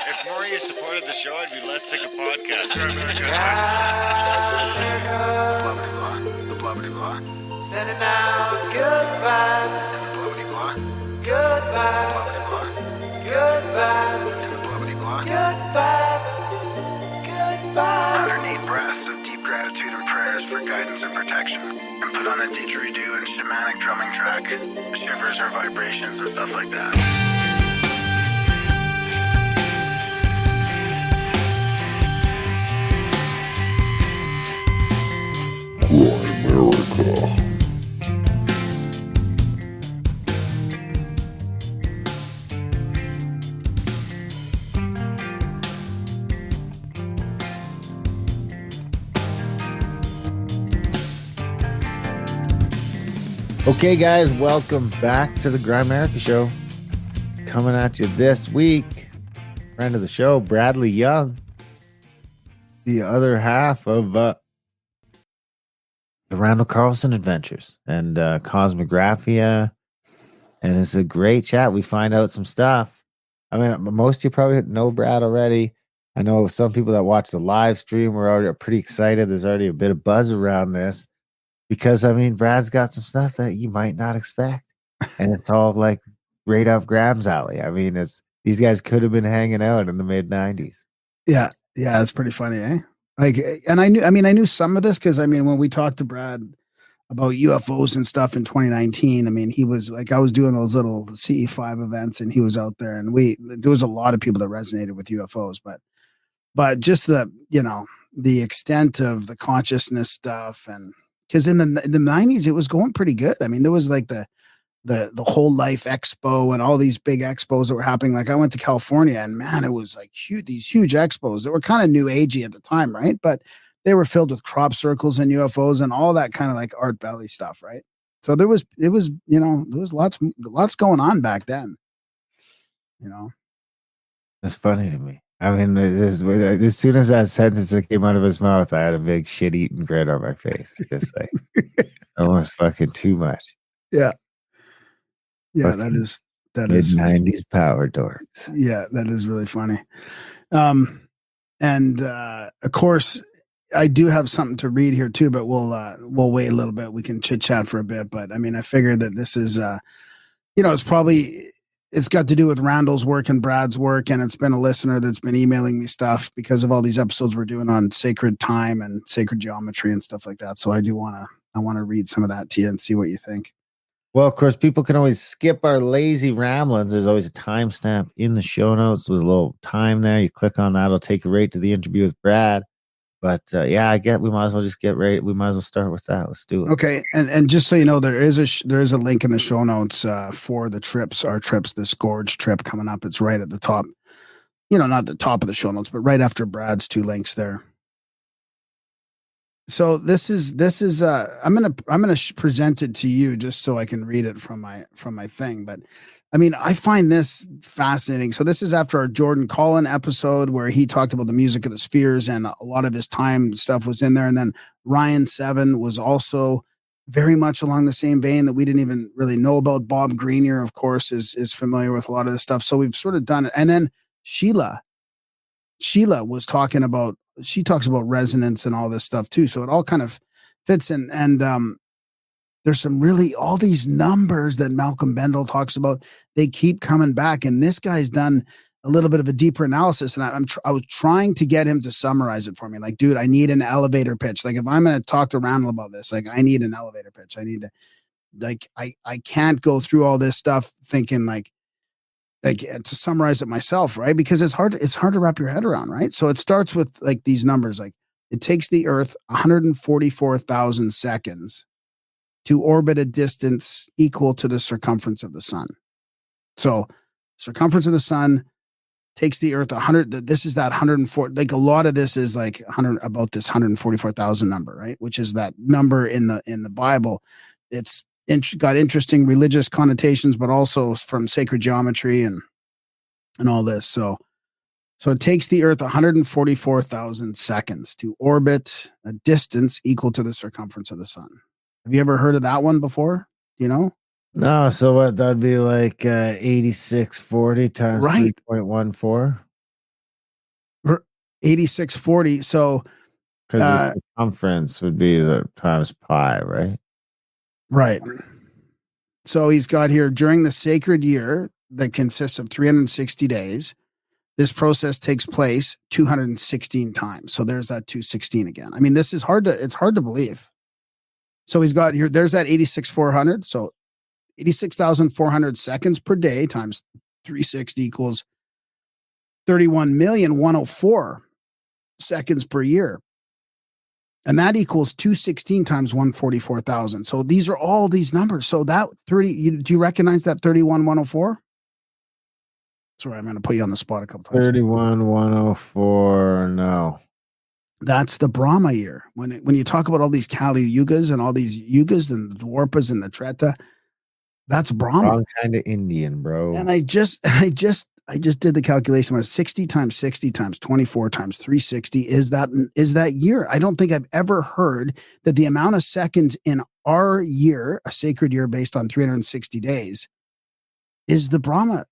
If more of you supported the show, I'd be less sick of podcasts. Blah blah blah, blah blah. Sending out good vibes. Blah blah good vibes. Blah good vibes. Blah blah good vibes. Good vibes. 108 breaths of deep gratitude and prayers for guidance and protection, and put on a didgeridoo and shamanic drumming track, shivers or vibrations and stuff like that. America. Okay, guys, welcome back to the Grimerica Show. Coming at you this week, friend of the show, Bradley Young, the other half of the Randall Carlson Adventures and Cosmographia, and it's a great chat. We find out some stuff. I mean, most of you probably know Brad already. I know some people that watch the live stream were already pretty excited. There's already a bit of buzz around this. Because, I mean, Brad's got some stuff that you might not expect. And it's all like right up Graham's alley. I mean, these guys could have been hanging out in the mid-90s. Yeah. Yeah, it's pretty funny, eh? Like, and I knew some of this because, I mean, when we talked to Brad about UFOs and stuff in 2019, I mean, he was like, I was doing those little CE5 events and he was out there, and there was a lot of people that resonated with UFOs, but just the extent of the consciousness stuff. And because in the 90s, it was going pretty good. I mean, there was like the Whole Life Expo and all these big expos that were happening. Like, I went to California, and man, it was like these huge expos that were kind of new agey at the time, right? But they were filled with crop circles and UFOs and all that kind of like Art Belly stuff, right? So there was lots going on back then. That's funny to me. I mean, as soon as that sentence came out of his mouth, I had a big shit-eating grin on my face. Just like, almost fucking too much. Yeah. Yeah, fucking that is mid-90s power dorks. Yeah, that is really funny. And of course, I do have something to read here too, but we'll wait a little bit. We can chit-chat for a bit. But I mean, I figured that this is it's got to do with Randall's work and Brad's work, and it's been a listener that's been emailing me stuff because of all these episodes we're doing on sacred time and sacred geometry and stuff like that. So I want to read some of that to you and see what you think. Well, of course, people can always skip our lazy ramblings. There's always a timestamp in the show notes with a little time there. You click on that, it'll take you right to the interview with Brad. But I get we might as well just get right. We might as well start with that. Let's do it. Okay, and just so you know, there is a link in the show notes for our trips. This Gorge trip coming up. It's right at the top. Not the top of the show notes, but right after Brad's two links there. So this is I'm gonna present it to you just so I can read it from my thing. But I mean, I find this fascinating. So this is after our Jordan Collin episode where he talked about the music of the spheres, and a lot of his time stuff was in there. And then Ryan Seven was also very much along the same vein that we didn't even really know about. Bob Greenier, of course, is familiar with a lot of this stuff. So we've sort of done it. And then Sheila was talking about, she talks about resonance and all this stuff too. So it all kind of fits in. And there's some really, all these numbers that Malcolm Bendel talks about, they keep coming back. And this guy's done a little bit of a deeper analysis. And I was trying to get him to summarize it for me. Like, dude, I need an elevator pitch. Like, if I'm going to talk to Randall about this, like, I need an elevator pitch. I need to, like, I can't go through all this stuff thinking like to summarize it myself, right? Because it's hard to wrap your head around, right? So it starts with like these numbers, like it takes the Earth 144,000 seconds to orbit a distance equal to the circumference of the sun. So circumference of the sun takes the Earth 100. This is that 104. Like, a lot of this is like 100 about this 144,000 number, right? Which is that number in the Bible. It's got interesting religious connotations, but also from sacred geometry and all this. So it takes the Earth 144,000 seconds to orbit a distance equal to the circumference of the sun. Have you ever heard of that one before? You know? No, so what? That'd be like 8640 times Right. 3.14. 8640. So, Because the circumference would be the times pi, right? right. So he's got here during the sacred year that consists of 360 days. This process takes place 216 times. So there's that 216 again. I mean, it's hard to believe. So he's got here, there's that 86,400. So 86,400 seconds per day times 360 equals 31,104 seconds per year. And that equals 216 times 144,000. So these are all these numbers. So that 30, do you recognize that 31,104? Sorry, I'm going to put you on the spot a couple times. 31,104. No. That's the Brahma year. When you talk about all these Kali Yugas and all these Yugas and the Dwarpas and the Treta, that's Brahma. Wrong kind of Indian, bro. And I just did the calculation. Was 60 times 60 times 24 times 360 is that year. I don't think I've ever heard that the amount of seconds in our year, a sacred year based on 360 days, is the Brahma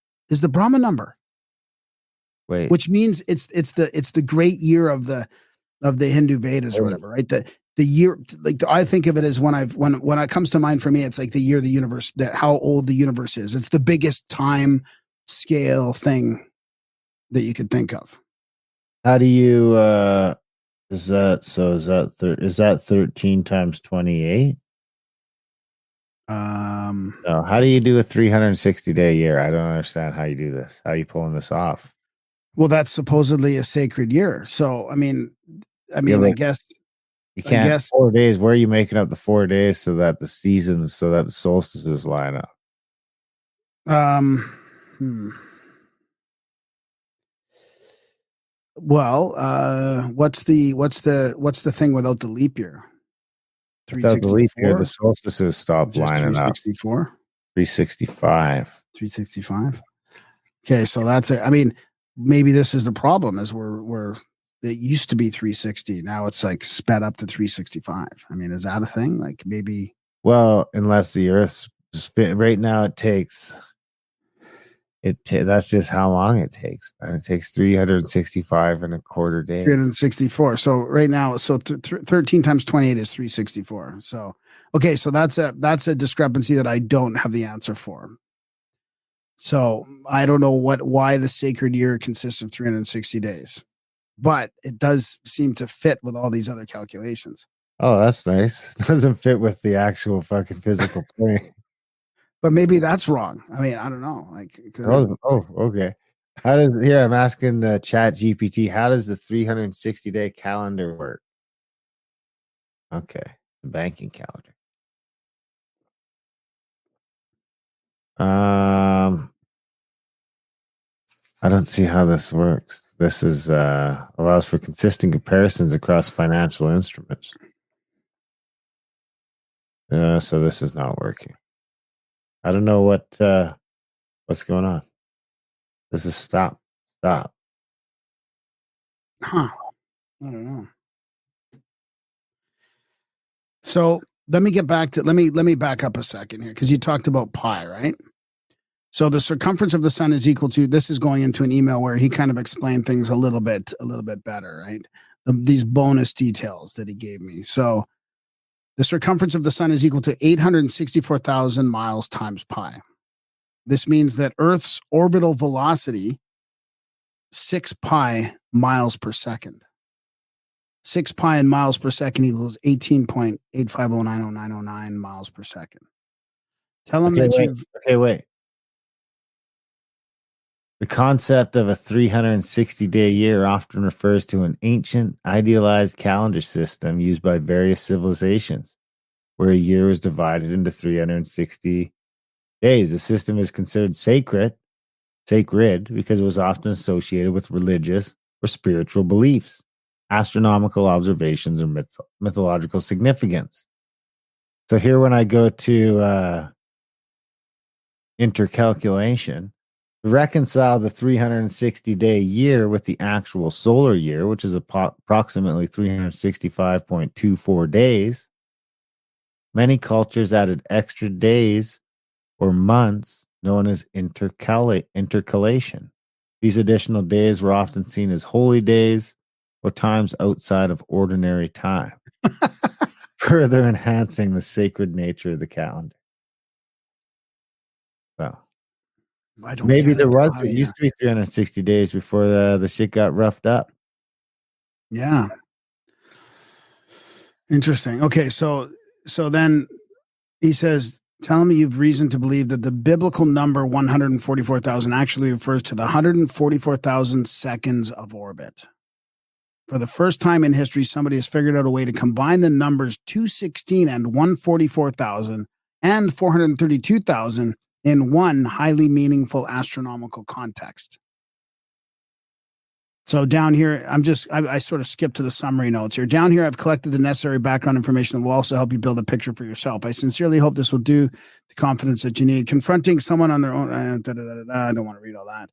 number. Wait. Which means it's the great year of the Hindu Vedas or whatever, right? The year, like I think of it as when it comes to mind for me, it's like the year the universe, how old the universe is. It's the biggest time scale thing that you could think of. How do you is that 13 times 28? No, how do you do a 360-day year? I don't understand how you do this. How are you pulling this off? Well, that's supposedly a sacred year. So I mean, I guess you can't 4 days. Where are you making up the 4 days so that the solstices line up? Well, what's the thing without the leap year? Without the leap year, the solstices stop lining up. 364? 365. 365. Okay, so that's it. I mean, maybe this is the problem is we're it used to be 360. Now it's like sped up to 365. I mean, is that a thing? Like maybe. Well, unless the Earth's spin right now, it takes. That's just how long it takes. And it takes 365 and a quarter days. 364. So right now, 13 times 28 is 364. So okay, so that's a discrepancy that I don't have the answer for. So I don't know why the sacred year consists of 360 days, but it does seem to fit with all these other calculations. Oh, that's nice. It doesn't fit with the actual fucking physical plane. But maybe that's wrong. I mean, I don't know. Like, okay. I'm asking the Chat GPT, how does the 360-day calendar work? Okay, the banking calendar. I don't see how this works. This is allows for consistent comparisons across financial instruments. So this is not working. I don't know what's going on. This is stop. Huh. I don't know. So let me get back to let me back up a second here because you talked about pi, right? So the circumference of the sun is equal to, this is going into an email where he kind of explained things a little bit better, right? These bonus details that he gave me. So the circumference of the sun is equal to 864,000 miles times pi. This means that Earth's orbital velocity, 6 pi miles per second. 6 pi in miles per second equals 18.850900909 miles per second. Tell him wait. The concept of a 360-day year often refers to an ancient, idealized calendar system used by various civilizations, where a year was divided into 360 days. The system is considered sacred because it was often associated with religious or spiritual beliefs, astronomical observations, or mythological significance. So here, when I go to intercalculation, reconcile the 360-day year with the actual solar year, which is approximately 365.24 days. Many cultures added extra days or months known as intercalation. These additional days were often seen as holy days or times outside of ordinary time, further enhancing the sacred nature of the calendar. Well, I don't maybe get there it. was. It used to be 360 days before the shit got roughed up. Yeah. Interesting. Okay, so then he says, tell me you've reason to believe that the biblical number 144,000 actually refers to the 144,000 seconds of orbit. For the first time in history, somebody has figured out a way to combine the numbers 216 and 144,000 and 432,000 in one highly meaningful astronomical context. So down here, I sort of skipped to the summary notes here. Down here, I've collected the necessary background information that will also help you build a picture for yourself. I sincerely hope this will do the confidence that you need. Confronting someone on their own. I don't want to read all that.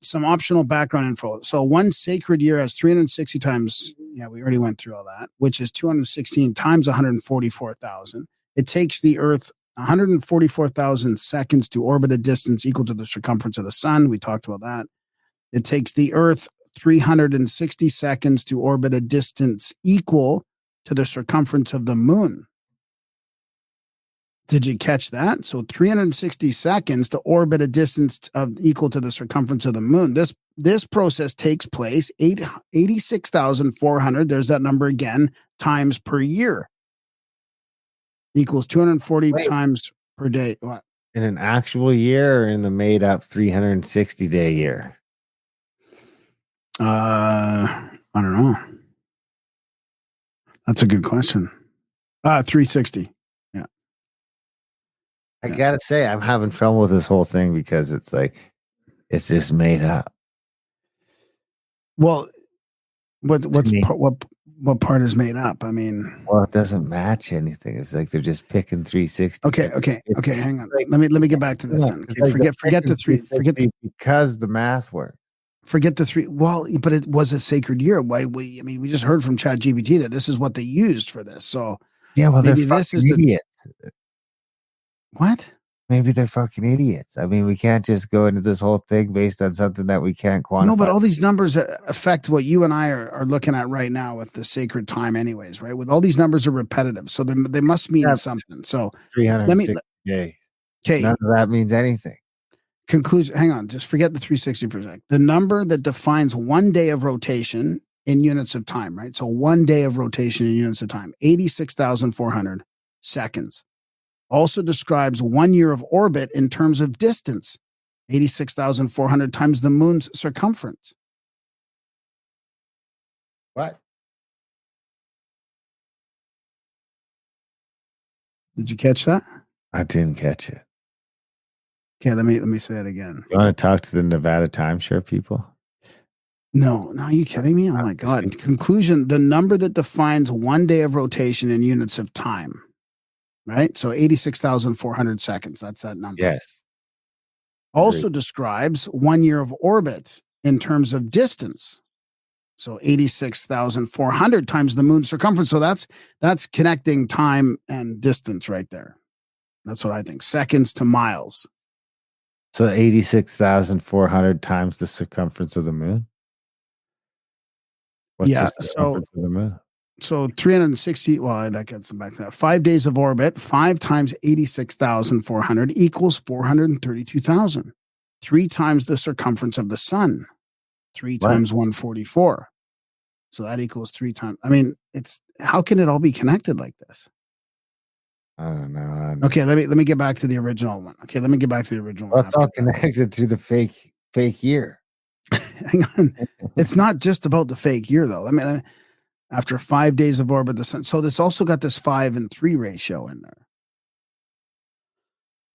Some optional background info. So one sacred year has 360 times. Yeah, we already went through all that, which is 216 times 144,000. It takes the Earth 144,000 seconds to orbit a distance equal to the circumference of the sun. We talked about that. It takes the Earth 360 seconds to orbit a distance equal to the circumference of the moon. Did you catch that? So 360 seconds to orbit a distance equal to the circumference of the moon. This process takes place 86,400, there's that number again, times per year. Equals 240 times per day. What? In an actual year or in the made up 360 day year? I don't know. That's a good question. 360. Yeah. I gotta say, I'm having trouble with this whole thing because it's like, it's just made up. Well, what part is made up? I mean, well, it doesn't match anything. It's like they're just picking 360. Okay. Hang on. Let me get back to this. Then. Okay, like forget the three. Because the math works. Forget the three. Well, but it was a sacred year. We just heard from ChatGPT that this is what they used for this. So yeah, well, maybe they're fucking idiots. What? Maybe they're fucking idiots. I mean, we can't just go into this whole thing based on something that we can't quantify. No, but all these numbers affect what you and I are looking at right now with the sacred time anyways, right? With all these numbers are repetitive. So they must mean something. So 360 days. Okay. None of that means anything. Conclusion. Hang on. Just forget the 360 for a sec. The number that defines 1 day of rotation in units of time, right? So 1 day of rotation in units of time, 86,400 seconds. Also describes 1 year of orbit in terms of distance, 86,400 times the moon's circumference. What? Did you catch that? I didn't catch it. Okay, let me say it again. You want to talk to the Nevada timeshare people? No, are you kidding me? Oh my God. Conclusion, the number that defines 1 day of rotation in units of time, right? So 86,400 seconds. That's that number. Yes. Also describes 1 year of orbit in terms of distance. So 86,400 times the moon's circumference. So that's connecting time and distance right there. That's what I think. Seconds to miles. So 86,400 times the circumference of the moon? What's the circumference of the moon? So 360, well, that gets them back to that. 5 days of orbit, 5 times 86,400 equals 432,000. 3 times the circumference of the sun. 3 times 144. So that equals 3 times. I mean, how can it all be connected like this? I don't know. Okay, let me get back to the original one. Okay, let me get back to the original one. It's all connected through the fake year. Hang on. It's not just about the fake year, though. I mean, after 5 days of orbit, the sun. So this also got this 5 and 3 ratio in there.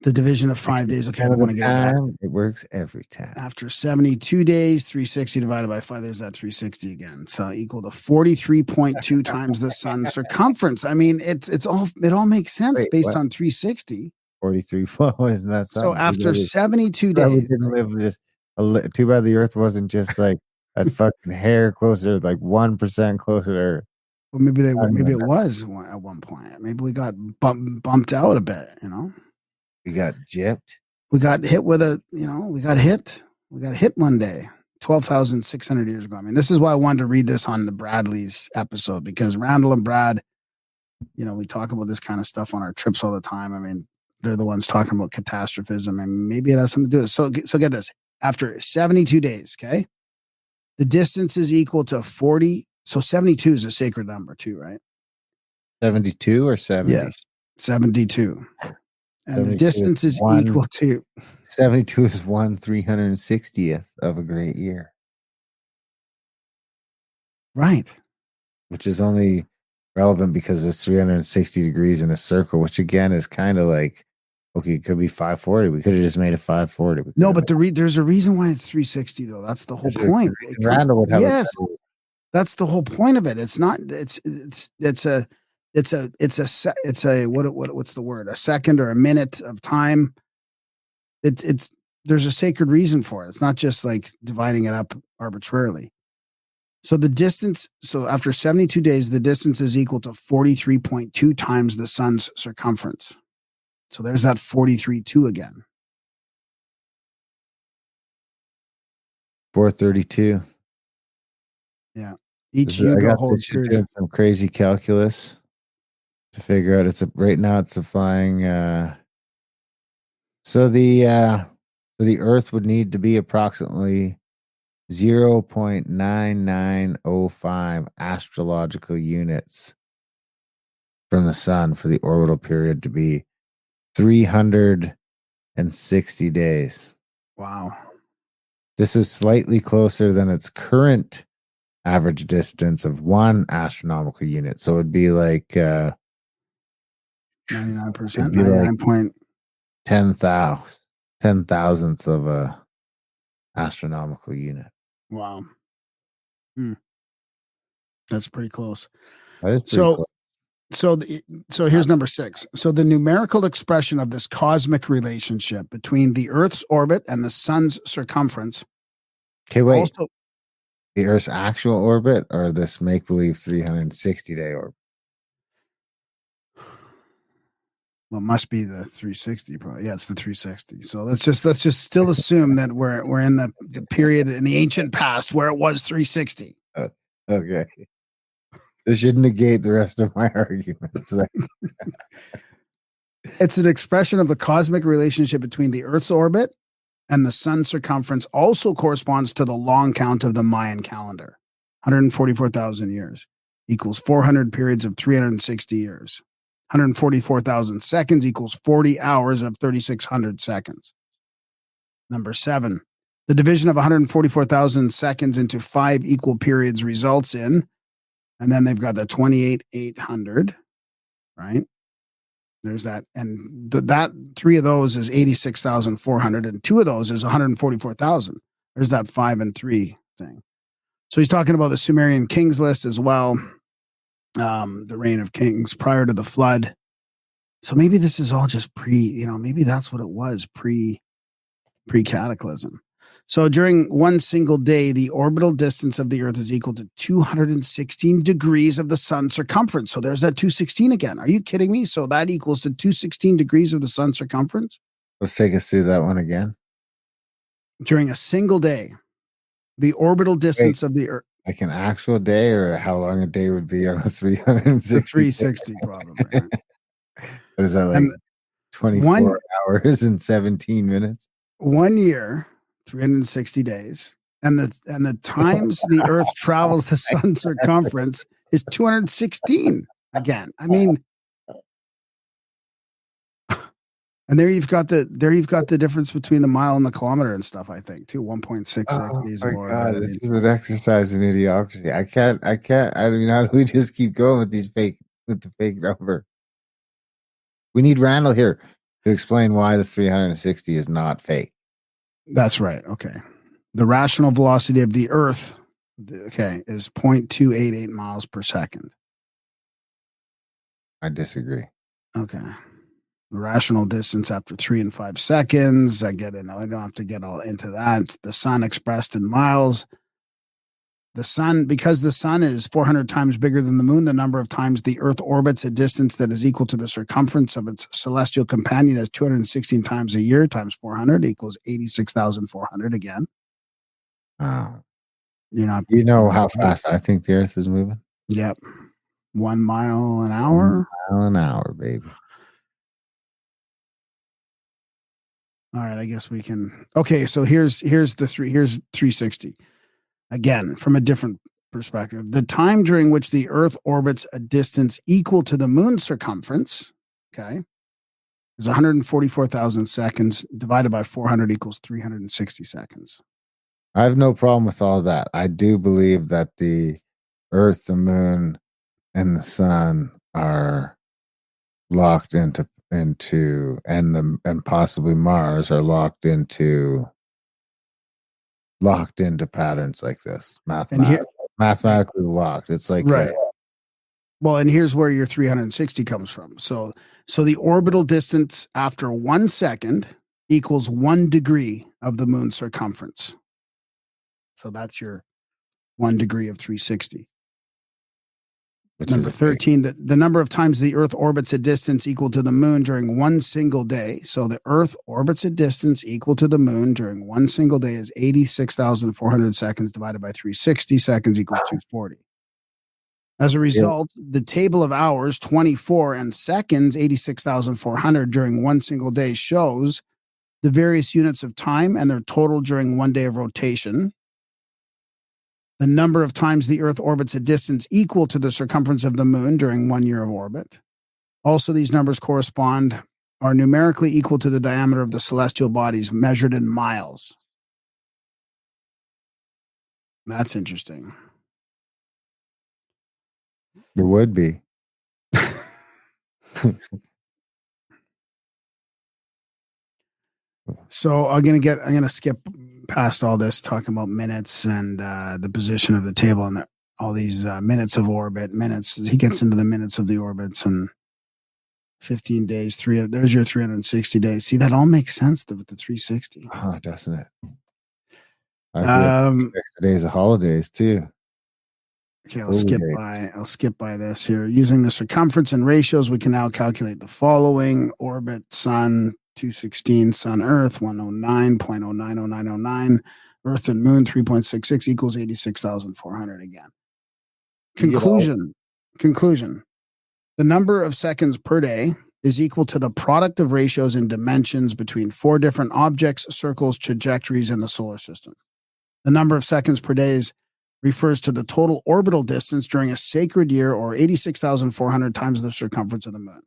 The division of 5 days. Okay, I'm going to get it back. It works every time. After 72 days, 360 divided by 5, there's that 360 again. So equal to 43.2 times the sun's circumference. I mean, it all makes sense based on 360. 43. Whoa, isn't that something? So after 72 days. Didn't live just too bad the Earth wasn't just like a fucking hair closer, like 1% closer. Well, maybe it was at one point. Maybe we got bumped out a bit, you know? We got gypped. We got hit with we got hit one day. 12,600 years ago. I mean, this is why I wanted to read this on the Bradley's episode, because Randall and Brad, we talk about this kind of stuff on our trips all the time. I mean, they're the ones talking about catastrophism, and maybe it has something to do with it. So get this. After 72 days, okay, the distance is equal to 40. So 72 is a sacred number too, right? 72 or 70? Yes, 72. And the 72 distance is equal to 72 is 1/360th of a great year. Right. Which is only relevant because there's 360 degrees in a circle, which again is kind of like, okay, it could be 540. We could have just made it 540. No, but there's a reason why it's 360 though. That's the whole point. Randall would have that's the whole point of it. It's not. It's a what's the word? A second or a minute of time. It's there's a sacred reason for it. It's not just like dividing it up arbitrarily. So the distance. So after 72 days, the distance is equal to 43.2 times the sun's circumference. So there's that 43.2 again. 432. Yeah. Each Yuga holds doing some crazy calculus to figure out right now it's defying so the Earth would need to be approximately 0.9905 astrological units from the sun for the orbital period to be 360 days. Wow. This is slightly closer than its current average distance of 1 astronomical unit. So it'd be like 99%, 99 ten thousandths of a astronomical unit. Wow. That's pretty close. That is pretty close. So here's number 6. So the numerical expression of this cosmic relationship between the Earth's orbit and the sun's circumference. Okay, wait. Also, the Earth's actual orbit or this make-believe 360-day orbit? Well, it must be the 360 probably. Yeah, it's the 360. So let's just still assume that we're in the period in the ancient past where it was 360. Okay. This should negate the rest of my arguments. It's an expression of the cosmic relationship between the Earth's orbit and the sun's circumference. Also corresponds to the long count of the Mayan calendar. 144,000 years equals 400 periods of 360 years. 144,000 seconds equals 40 hours of 3,600 seconds. Number 7, the division of 144,000 seconds into 5 equal periods results in, and then they've got the 28,800, right? There's that. And that 3 of those is 86,400, and 2 of those is 144,000. There's that 5 and 3 thing. So he's talking about the Sumerian kings list as well. The reign of kings prior to the flood. So maybe this is all just maybe that's what it was pre-cataclysm. So during one single day, the orbital distance of the Earth is equal to 216 degrees of the sun's circumference. So there's that 216 again. Are you kidding me? So that equals to 216 degrees of the sun's circumference. Let's take us through that one again. During a single day, the orbital distance of the Earth. Like an actual day, or how long a day would be on a 360? 360 probably. Right? What is that, like 24 hours and 17 minutes? 1 year, 360 days. And the times the Earth travels the sun's circumference is 216 again. I mean, and there you've got the difference between the mile and the kilometer and stuff, I think, too. 1.66 days more. God, this is an exercise in idiocracy. I can't. I mean, how do we just keep going with the fake number? We need Randall here to explain why the 360 is not fake. That's right. Okay. The rational velocity of the Earth, is 0.288 miles per second. I disagree. Okay. The rational distance after 3 and 5 seconds. I don't have to get all into that. The sun expressed in miles. The sun, because the sun is 400 times bigger than the moon, the number of times the Earth orbits a distance that is equal to the circumference of its celestial companion is 216 times a year times 400 equals 86,400 again. You're not. You know how fast I think the Earth is moving? Yep. 1 mile an hour. 1 mile an hour, baby. All right, I guess we can. Okay, so here's 360. Again, from a different perspective. The time during which the Earth orbits a distance equal to the moon's circumference, okay, is 144,000 seconds divided by 400 equals 360 seconds. I have no problem with all that. I do believe that the Earth, the moon, and the sun are locked into and possibly Mars are locked into patterns like this. Mathematically locked. It's like right. Well, and here's where your 360 comes from. So the orbital distance after 1 second equals 1 degree of the moon's circumference. So that's your 1 degree of 360. Number 13, the number of times the Earth orbits a distance equal to the moon during one single day. So the Earth orbits a distance equal to the moon during one single day is 86,400 seconds divided by 360 seconds equals 240. As a result, the table of hours, 24, and seconds, 86,400 during one single day shows the various units of time and their total during 1 day of rotation. The number of times the Earth orbits a distance equal to the circumference of the moon during 1 year of orbit. Also, these numbers are numerically equal to the diameter of the celestial bodies measured in miles. That's interesting. It would be. So I'm gonna skip past all this, talking about minutes and the position of the table and all these minutes of orbit. He gets into the minutes of the orbits and 15 days. There's your 360 days. See, that all makes sense with the 360. Oh, doesn't it? Extra days of holidays too. Okay, I'll skip by this here. Using the circumference and ratios, we can now calculate the following: orbit sun 216, sun Earth 109.090909, Earth and Moon 3.66 equals 86,400 again. Conclusion. The number of seconds per day is equal to the product of ratios and dimensions between 4 different objects, circles, trajectories in the solar system. The number of seconds per day refers to the total orbital distance during a sacred year, or 86,400 times the circumference of the moon.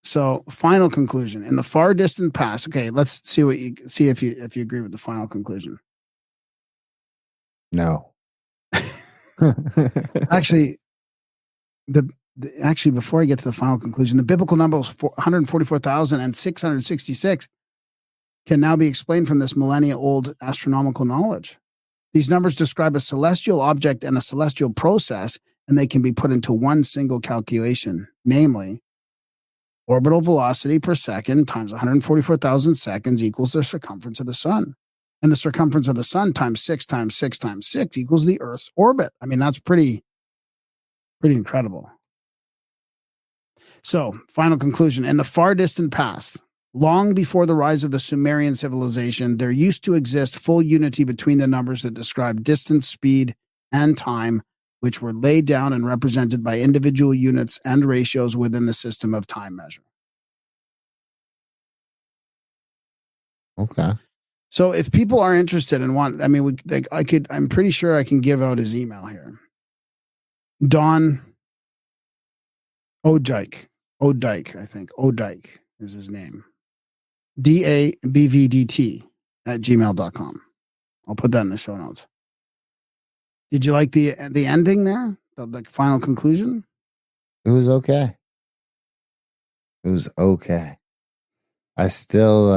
So, final conclusion. In the far distant past, okay, let's see if you agree with the final conclusion. No. Actually, before I get to the final conclusion, the biblical number was 144,666 can now be explained from this millennia-old astronomical knowledge. These numbers describe a celestial object and a celestial process, and they can be put into one single calculation, namely, orbital velocity per second times 144,000 seconds equals the circumference of the sun. And the circumference of the sun times 6 times 6 times 6 equals the Earth's orbit. I mean, that's pretty incredible. So, final conclusion. In the far distant past, long before the rise of the Sumerian civilization, there used to exist full unity between the numbers that describe distance, speed, and time, which were laid down and represented by individual units and ratios within the system of time measure. Okay. So if people are interested and want, I mean, I'm pretty sure I can give out his email here. Don Odike, I think. Odike is his name. DABVDT@gmail.com. I'll put that in the show notes. Did you like the ending there? The final conclusion? It was okay. I'm still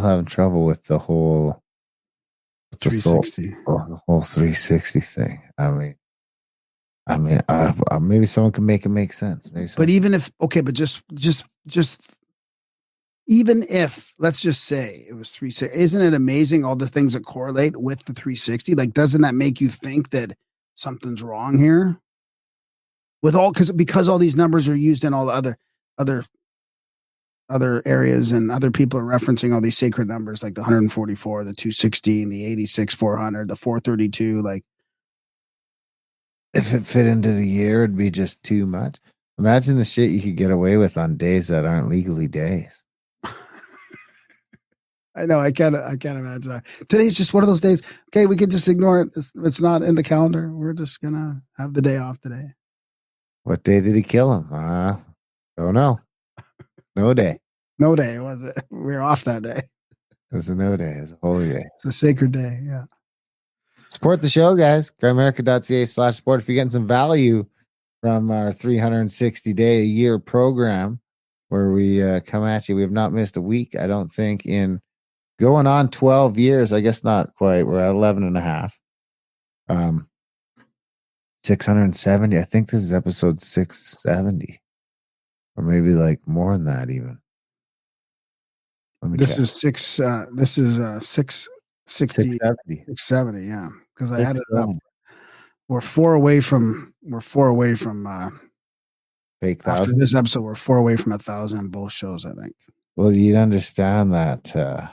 having trouble with the whole 360. The whole 360 thing. I mean, maybe someone can make it make sense. But even if, okay, but just even if, let's just say it was 360, isn't it amazing all the things that correlate with the 360? Like, doesn't that make you think that something's wrong here? With all, because all these numbers are used in all the other other areas, and other people are referencing all these sacred numbers like the 144, the 216, the 86, 400, the 432. Like, if it fit into the year, it'd be just too much. Imagine the shit you could get away with on days that aren't legally days. I know I can't imagine that. Today's just one of those days. Okay, we can just ignore it. It's not in the calendar. We're just gonna have the day off today. What day did he kill him? Don't know. No day. No day was it? We were off that day. It was a no day. It was a holy day. It's a sacred day. Yeah. Support the show, guys. GrandAmerica.ca/support. If you're getting some value from our 360-day a year program where we come at you, we have not missed a week, I don't think, in going on 12 years. I guess not quite. We're at 11 and a half. 670. I think this is episode 670. Or maybe like more than that even. This is 660. 670. 670, yeah. Because I added it up. We're four away from fake after thousand. this episode, we're 4 away from 1,000 in both shows, I think. Well, you'd understand that. Now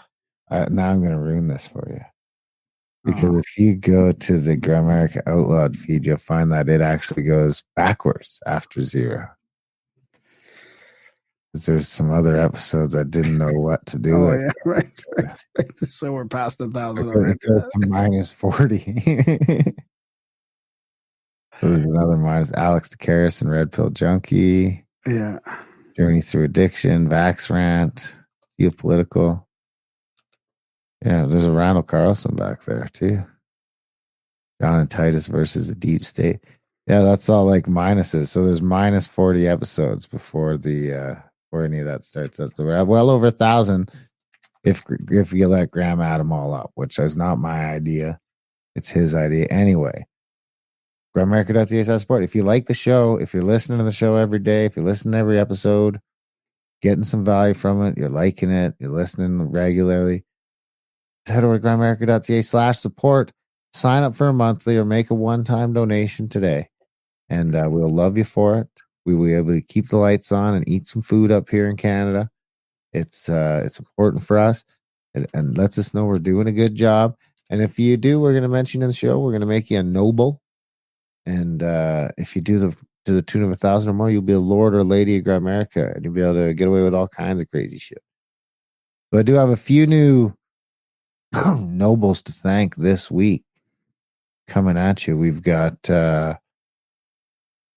I'm going to ruin this for you. Because if you go to the Gramerica Outlawed feed, you'll find that it actually goes backwards after 0. There's some other episodes I didn't know what to do with. Yeah, right. So we're past 1,000 It already. goes to minus 40. So there's another minus. Alex DeCaris and Red Pill Junkie. Yeah. Journey Through Addiction, Vax Rant, Geopolitical. Yeah, there's a Randall Carlson back there too. John and Titus versus the Deep State. Yeah, that's all like minuses. So there's minus 40 episodes before any of that starts. So we're at well over 1,000 if you let Graham add them all up, which is not my idea. It's his idea anyway. GrandAmerica.ca/support. If you like the show, if you're listening to the show every day, if you're listening to every episode, getting some value from it, you're liking it, you're listening regularly, head over to GrandAmerica.ca/support. Sign up for a monthly or make a one-time donation today. And we'll love you for it. We will be able to keep the lights on and eat some food up here in Canada. It's important for us and lets us know we're doing a good job. And if you do, we're going to mention in the show, we're going to make you a noble. And if you do to the tune of 1,000 or more, you'll be a lord or lady of Gramerica, and you'll be able to get away with all kinds of crazy shit. But I do have a few new nobles to thank this week coming at you. We've got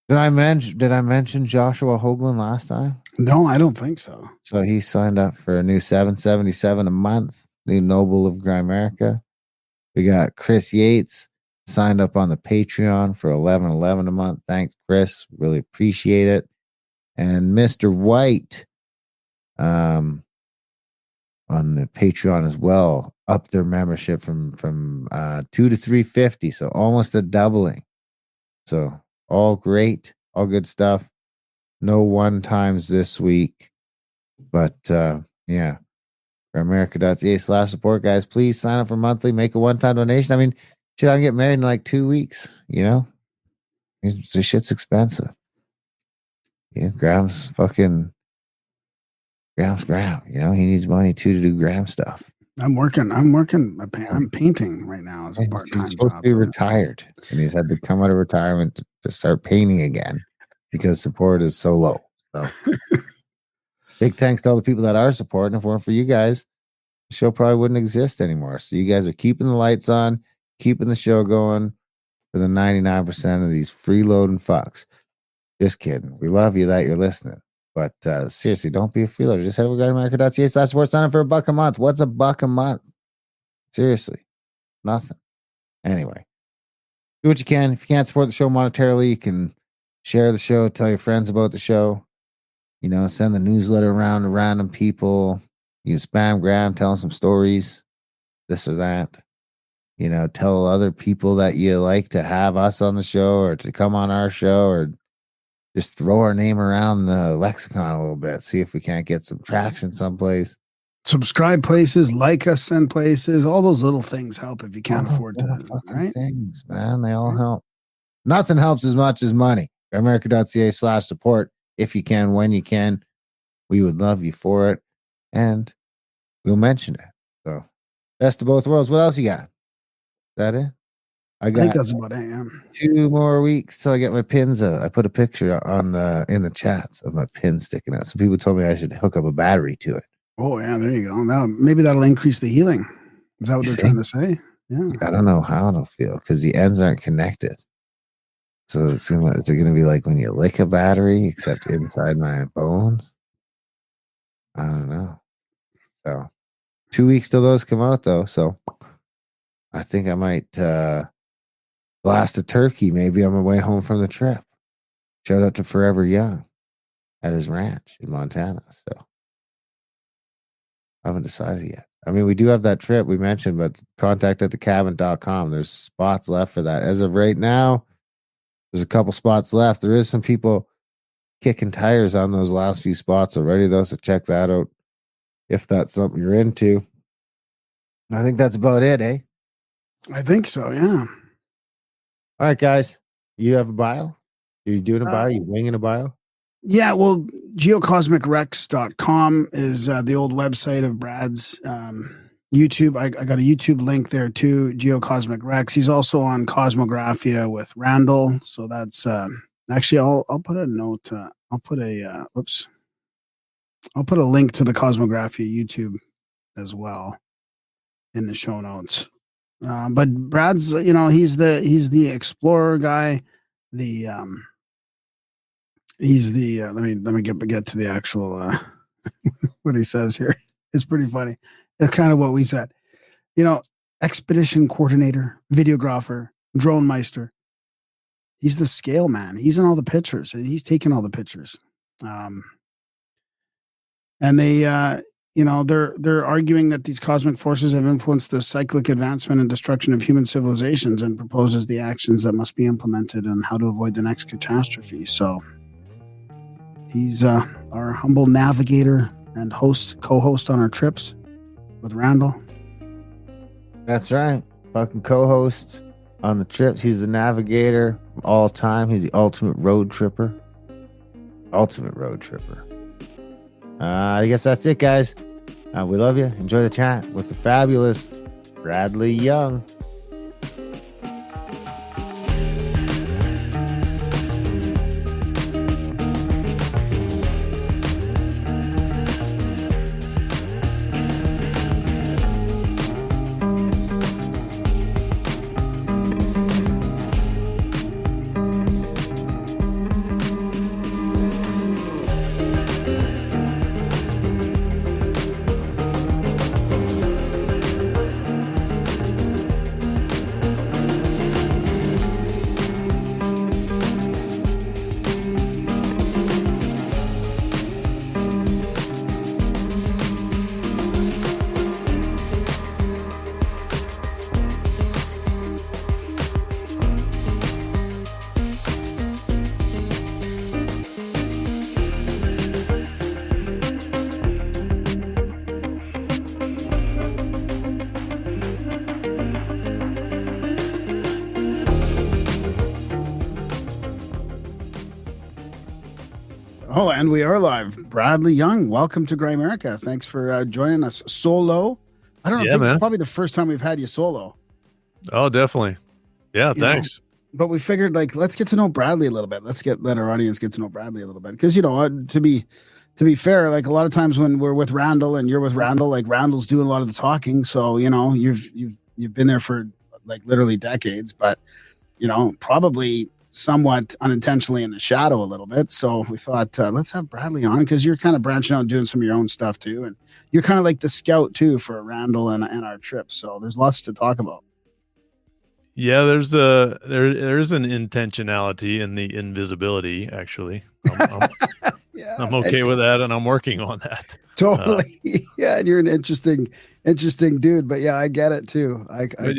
did I mention Joshua Hoagland last time? No, I don't think so. So he signed up for a new $777 a month, new noble of Gramerica. We got Chris Yates signed up on the Patreon for $11.11 a month. Thanks, Chris. Really appreciate it. And Mr. White on the Patreon as well, up their membership from $2 to $3.50, so almost a doubling. So all great, all good stuff. No one times this week, but yeah. GrandAmerica.ca/support, guys. Please sign up for monthly, make a one-time donation. I mean, shit, I can get married in like 2 weeks, you know? This shit's expensive. Yeah, Graham's Graham, you know? He needs money too to do Graham stuff. I'm painting right now as a part-time He's supposed job. to be retired, and he's had to come out of retirement to start painting again because support is so low. So big thanks to all the people that are supporting. If it weren't for you guys, the show probably wouldn't exist anymore. So you guys are keeping the lights on, keeping the show going for the 99% of these freeloading fucks. Just kidding. We love you that you're listening. But seriously, don't be a freeloader. Just head over to GrandAmerica.ca/support. Sign up for $1 a month. What's $1 a month? Seriously, nothing. Anyway, do what you can. If you can't support the show monetarily, you can share the show, tell your friends about the show. You know, send the newsletter around to random people. You can spam Graham, tell them some stories, this or that. You know, tell other people that you like to have us on the show or to come on our show, or just throw our name around the lexicon a little bit. See if we can't get some traction someplace. Subscribe places, like us in places. All those little things help if you can't afford to. Right? Things, man. They all help. Nothing helps as much as money. America.ca/support if you can, when you can. we would love you for it, and we'll mention it. So, best of both worlds. What else you got? Is that it? I think that's about it. Yeah. 2 more weeks till I get my pins out. I put a picture on in the chats of my pins sticking out. Some people told me I should hook up a battery to it. Oh yeah, there you go. Now maybe that'll increase the healing. Is that what they're trying to say? Yeah. I don't know how it'll feel because the ends aren't connected. So it's gonna be like when you lick a battery, except inside my bones. I don't know. So 2 weeks till those come out though. So I think I might blast a turkey maybe on my way home from the trip. Shout out to Forever Young at his ranch in Montana. So I haven't decided yet. I mean, we do have that trip we mentioned, but contact at thecabin.com. There's spots left for that. As of right now, there's a couple spots left. There is some people kicking tires on those last few spots already, though. So check that out if that's something you're into. I think that's about it, eh? I think so, yeah. All right, guys. You have a bio? Are you doing a bio? You winging a bio? Yeah, well, GeocosmicREX.com is the old website of Brad's YouTube. I got a YouTube link there too, GeocosmicREX. He's also on Cosmographia with Randall. So that's actually I'll put a note. I'll put a link to the Cosmographia YouTube as well in the show notes. But Brad's, he's the explorer guy. He's the let me get to the actual what he says here. It's pretty funny. It's kind of what we said. Expedition coordinator, videographer, drone meister. He's the scale man. He's in all the pictures. He's taking all the pictures. And they they're arguing that these cosmic forces have influenced the cyclic advancement and destruction of human civilizations and proposes the actions that must be implemented and how to avoid the next catastrophe. So he's our humble navigator and co-host on our trips with Randall. That's right. Fucking co-host on the trips. He's the navigator of all time. He's the ultimate road tripper. I guess that's it, guys. We love you. Enjoy the chat with the fabulous Bradley Young. Oh, and we are live. Bradley Young, welcome to Grimerica. Thanks for joining us solo. I don't know. I think it's probably the first time we've had you solo. Oh, definitely. Yeah, thanks. But we figured, let's get to know Bradley a little bit. Let our audience get to know Bradley a little bit. Because, to be fair, a lot of times when we're with Randall and you're with Randall, Randall's doing a lot of the talking. So, you've been there for literally decades, but, probably somewhat unintentionally in the shadow a little bit. So we thought, let's have Bradley on because you're kind of branching out and doing some of your own stuff too. And you're kind of like the scout too for Randall and our trip. So there's lots to talk about. Yeah, there's an intentionality in the invisibility, actually. I'm okay with that, and I'm working on that. Totally. Yeah, and you're an interesting dude, but yeah, I get it too. I totally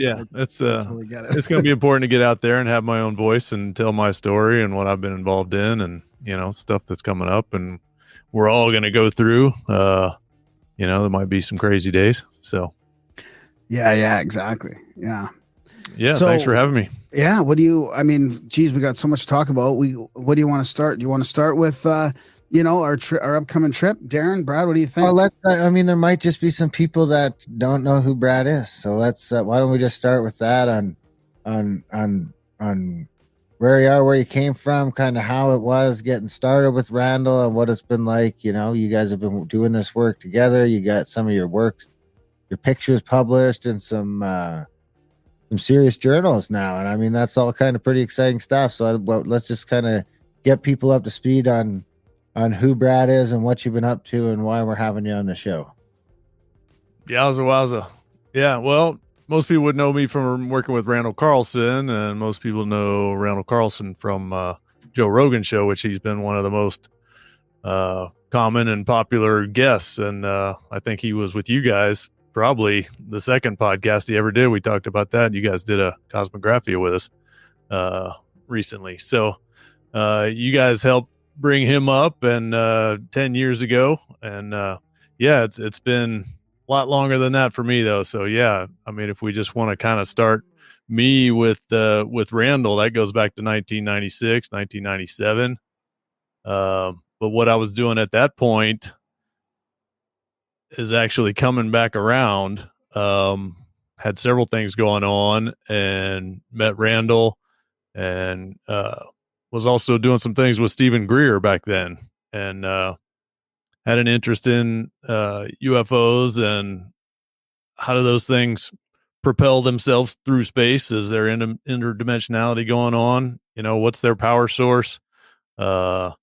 get it. It's going to be important to get out there and have my own voice and tell my story and what I've been involved in and, stuff that's coming up and we're all going to go through. There might be some crazy days. So. Yeah, exactly. Yeah. Yeah. So, thanks for having me. Yeah. We got so much to talk about. What do you want to start? Do you want to start with, our upcoming trip? Darren, Brad, what do you think? Well, I mean, there might just be some people that don't know who Brad is. So why don't we just start with that on where you are, where you came from, kind of how it was getting started with Randall and what it's been like. You guys have been doing this work together. You got some of your works, your pictures published in some serious journals now. And I mean, that's all kind of pretty exciting stuff. So let's just kind of get people up to speed on who Brad is and what you've been up to and why we're having you on the show. Yowza wowza. Yeah, well, most people would know me from working with Randall Carlson, and most people know Randall Carlson from Joe Rogan show, which he's been one of the most common and popular guests. And I think he was with you guys probably the second podcast he ever did. We talked about that. You guys did a Cosmographia with us recently. So you guys helped bring him up and 10 years ago. And yeah, it's been a lot longer than that for me though. So yeah, I mean, if we just want to kind of start me with Randall, that goes back to 1996, 1997. But what I was doing at that point is actually coming back around. Had several things going on and met Randall and was also doing some things with Stephen Greer back then, and had an interest in UFOs and how do those things propel themselves through space? Is there interdimensionality going on? What's their power source? Can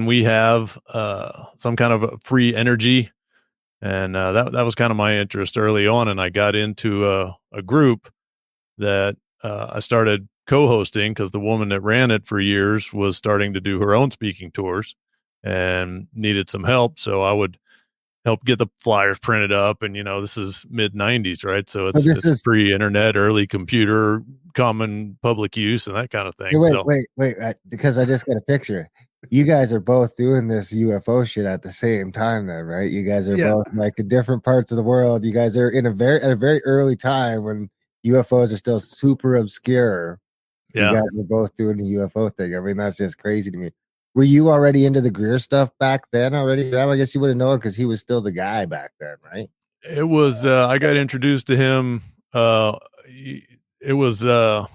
we have some kind of free energy? And that was kind of my interest early on, and I got into a group that I started co-hosting because the woman that ran it for years was starting to do her own speaking tours and needed some help. So I would help get the flyers printed up. And, this is mid 90s, right? So it's pre-internet, early computer, common public use and that kind of thing. Wait, because I just got a picture. You guys are both doing this UFO shit at the same time then, right? You guys are both like in different parts of the world. You guys are at a very early time when UFOs are still super obscure. Yeah. You guys were both doing the UFO thing. I mean, that's just crazy to me. Were you already into the Greer stuff back then already? I guess you would have known because he was still the guy back then, right? It was, I got introduced to him. It was, I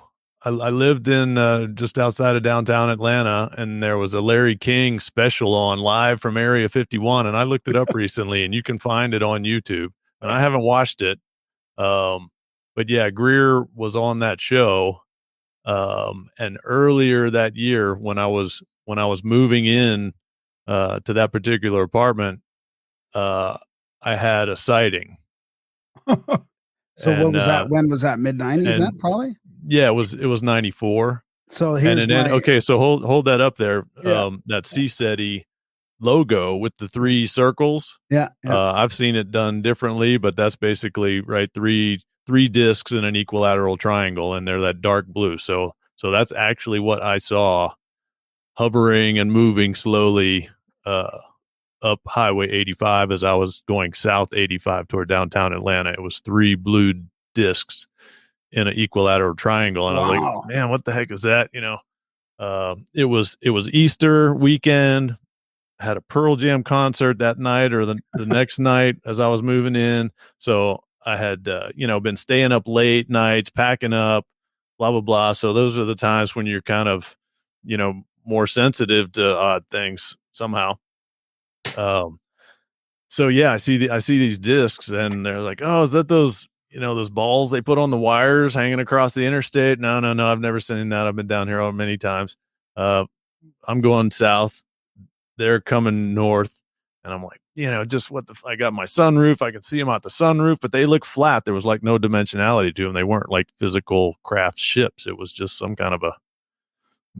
lived in just outside of downtown Atlanta, and there was a Larry King special on live from Area 51. And I looked it up recently, and you can find it on YouTube. And I haven't watched it. But yeah, Greer was on that show. And earlier that year when I was moving in to that particular apartment, I had a sighting. So what was that? When was that? Mid 90s? That probably? Yeah, it was 94. So okay, so hold that up there. Yeah. That CSETI logo with the three circles. Yeah. I've seen it done differently, but that's basically right. Three discs in an equilateral triangle, and they're that dark blue. So that's actually what I saw hovering and moving slowly up Highway 85 as I was going south 85 toward downtown Atlanta. It was three blue discs in an equilateral triangle. And I was like, man, what the heck is that? It was Easter weekend. Had a Pearl Jam concert that night or the next night as I was moving in. So I had, been staying up late nights, packing up, blah, blah, blah. So those are the times when you're kind of, more sensitive to odd things somehow. So yeah, I see these discs and they're like, oh, is that those balls they put on the wires hanging across the interstate? No. I've never seen that. I've been down here many times. I'm going south. They're coming north. And I'm like, just I got my sunroof. I could see them out the sunroof, but they look flat. There was like no dimensionality to them. They weren't like physical craft ships. It was just some kind of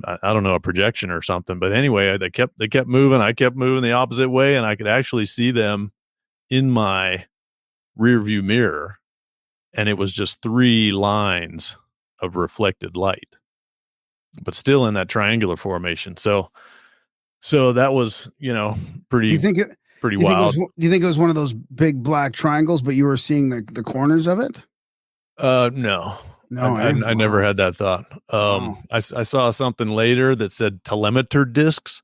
I don't know, a projection or something. But anyway, they kept moving. I kept moving the opposite way, and I could actually see them in my rear view mirror. And it was just three lines of reflected light, but still in that triangular formation. So that was, pretty wild. Do you think it was one of those big black triangles, but you were seeing the corners of it? No. I never had that thought. I saw something later that said telemeter discs,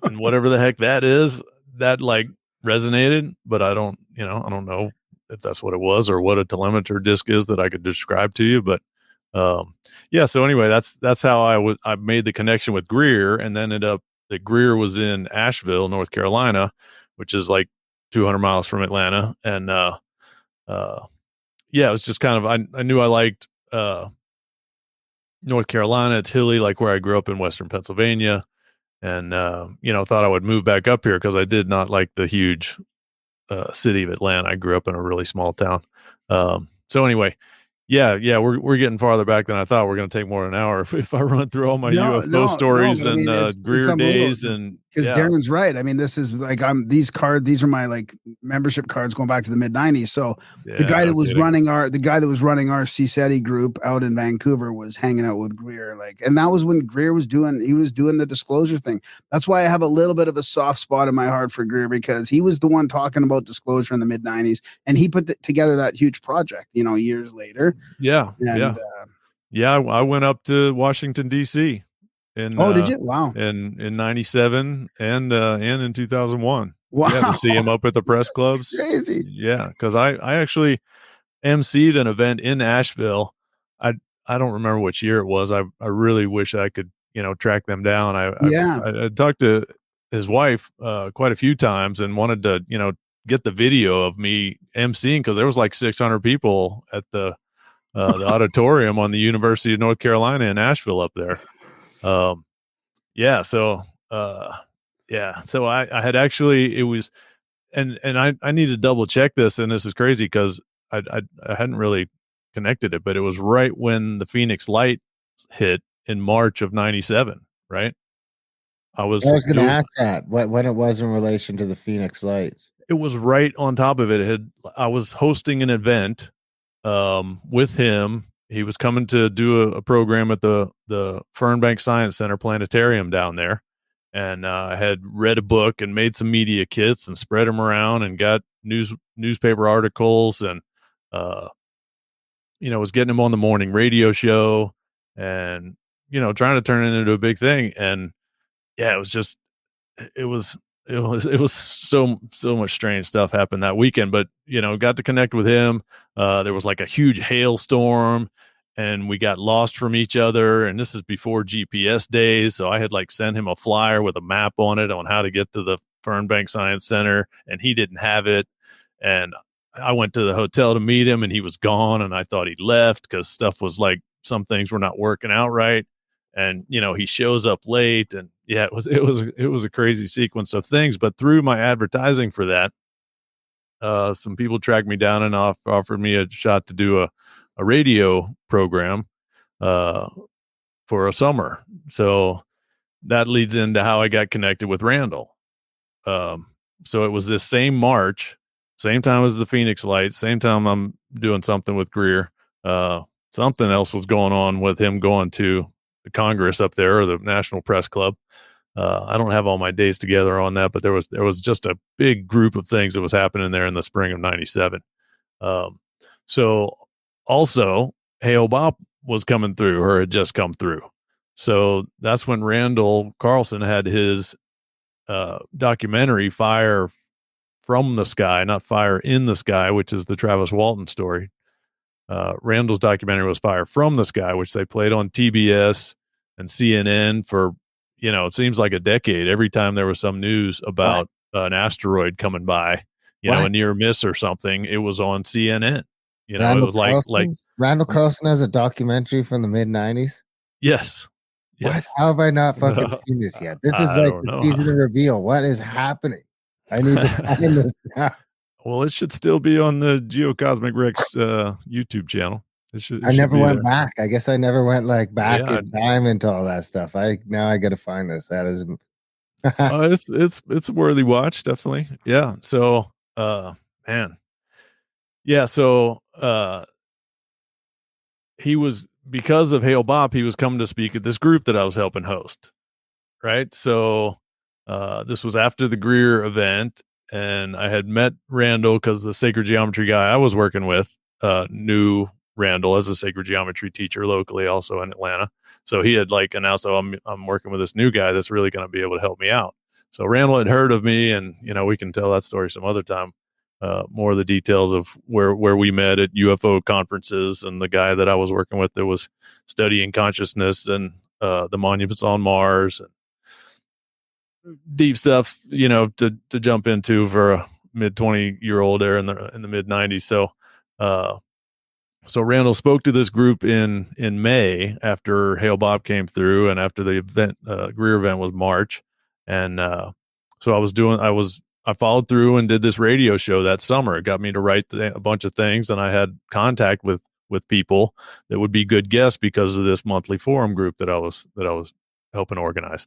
and whatever the heck that is, that like resonated, but I don't know if that's what it was or what a telemeter disc is that I could describe to you. But yeah, so anyway, that's how I made the connection with Greer, and then ended up that Greer was in Asheville, North Carolina, which is like 200 miles from Atlanta. And yeah, it was just kind of I knew I liked North Carolina. It's hilly, like where I grew up in Western Pennsylvania. And thought I would move back up here because I did not like the huge city of Atlanta. I grew up in a really small town. So anyway, yeah, we're getting farther back than I thought. We're going to take more than an hour if I run through all my UFO stories but I mean, and it's Greer days and because Darren's right. I mean, this is like these are my like membership cards going back to the mid-90s. So the guy that was running our CSETI group out in Vancouver was hanging out with Greer, and that was when Greer was doing the disclosure thing. That's why I have a little bit of a soft spot in my heart for Greer, because he was the one talking about disclosure in the mid-90s, and he put together that huge project, years later. Yeah. I went up to Washington D.C. Did you? Wow. In 97 and in 2001. Wow. Yeah, to see him up at the press clubs. Crazy. Yeah, because I actually emceed an event in Asheville. I don't remember which year it was. I really wish I could track them down. I talked to his wife quite a few times and wanted to get the video of me emceeing, because there was like 600 people at the auditorium on the University of North Carolina in Asheville up there. So I had actually, it was, and I need to double check this, and this is crazy because I hadn't really connected it, but it was right when the Phoenix Light hit in March of 97, right? I was going to ask that when it was in relation to the Phoenix Lights. It was right on top of it. I was hosting an event with him. He was coming to do a program at the Fernbank Science Center planetarium down there. And I had read a book and made some media kits and spread them around and got newspaper articles and, was getting him on the morning radio show and, trying to turn it into a big thing. And yeah, it was so much strange stuff happened that weekend, but got to connect with him. There was like a huge hailstorm and we got lost from each other, and this is before GPS days, so I had like sent him a flyer with a map on it on how to get to the Fernbank Science Center, and he didn't have it. And I went to the hotel to meet him and he was gone, and I thought he'd left because stuff was like, some things were not working out right. And he shows up late, and yeah, it was a crazy sequence of things. But through my advertising for that, some people tracked me down and offered me a shot to do a radio program for a summer. So that leads into how I got connected with Randall. So it was this same March, same time as the Phoenix Lights, same time I'm doing something with Greer. Something else was going on with him going to the Congress up there, or the National Press Club. I don't have all my days together on that, but there was just a big group of things that was happening there in the spring of 97. So also Hale Bopp was coming through, or had just come through. So that's when Randall Carlson had his documentary Fire from the Sky, not Fire in the Sky, which is the Travis Walton story. Randall's documentary was Fire from the Sky, which they played on TBS and CNN for, it seems like a decade. Every time there was some news about an asteroid coming by, a near miss or something, it was on CNN. It was like Randall Carlson has a documentary from the mid-90s. Yes. What? How have I not fucking seen this yet? This is like the season of reveal. What is happening? I need to find this now. Well, it should still be on the GeocosmicREX YouTube channel. I never went back. I guess I never went back in time into all that stuff. Now I got to find this. That is, it's a worthy watch, definitely. Yeah. So, man. Yeah. So, he was, because of Hale Bopp, he was coming to speak at this group that I was helping host. Right. So, this was after the Greer event. And I had met Randall because the sacred geometry guy I was working with knew Randall as a sacred geometry teacher locally, also in Atlanta. So he had announced, I'm working with this new guy that's really going to be able to help me out. So Randall had heard of me, and we can tell that story some other time. More of the details of where we met at UFO conferences, and the guy that I was working with that was studying consciousness and the monuments on Mars, and deep stuff, to jump into for a mid 20-year-old there in the mid 90s. So Randall spoke to this group in May after Hale Bob came through, and after the event, Greer event was March, and so I followed through and did this radio show that summer. It got me to write a bunch of things, and I had contact with people that would be good guests because of this monthly forum group that I was helping organize.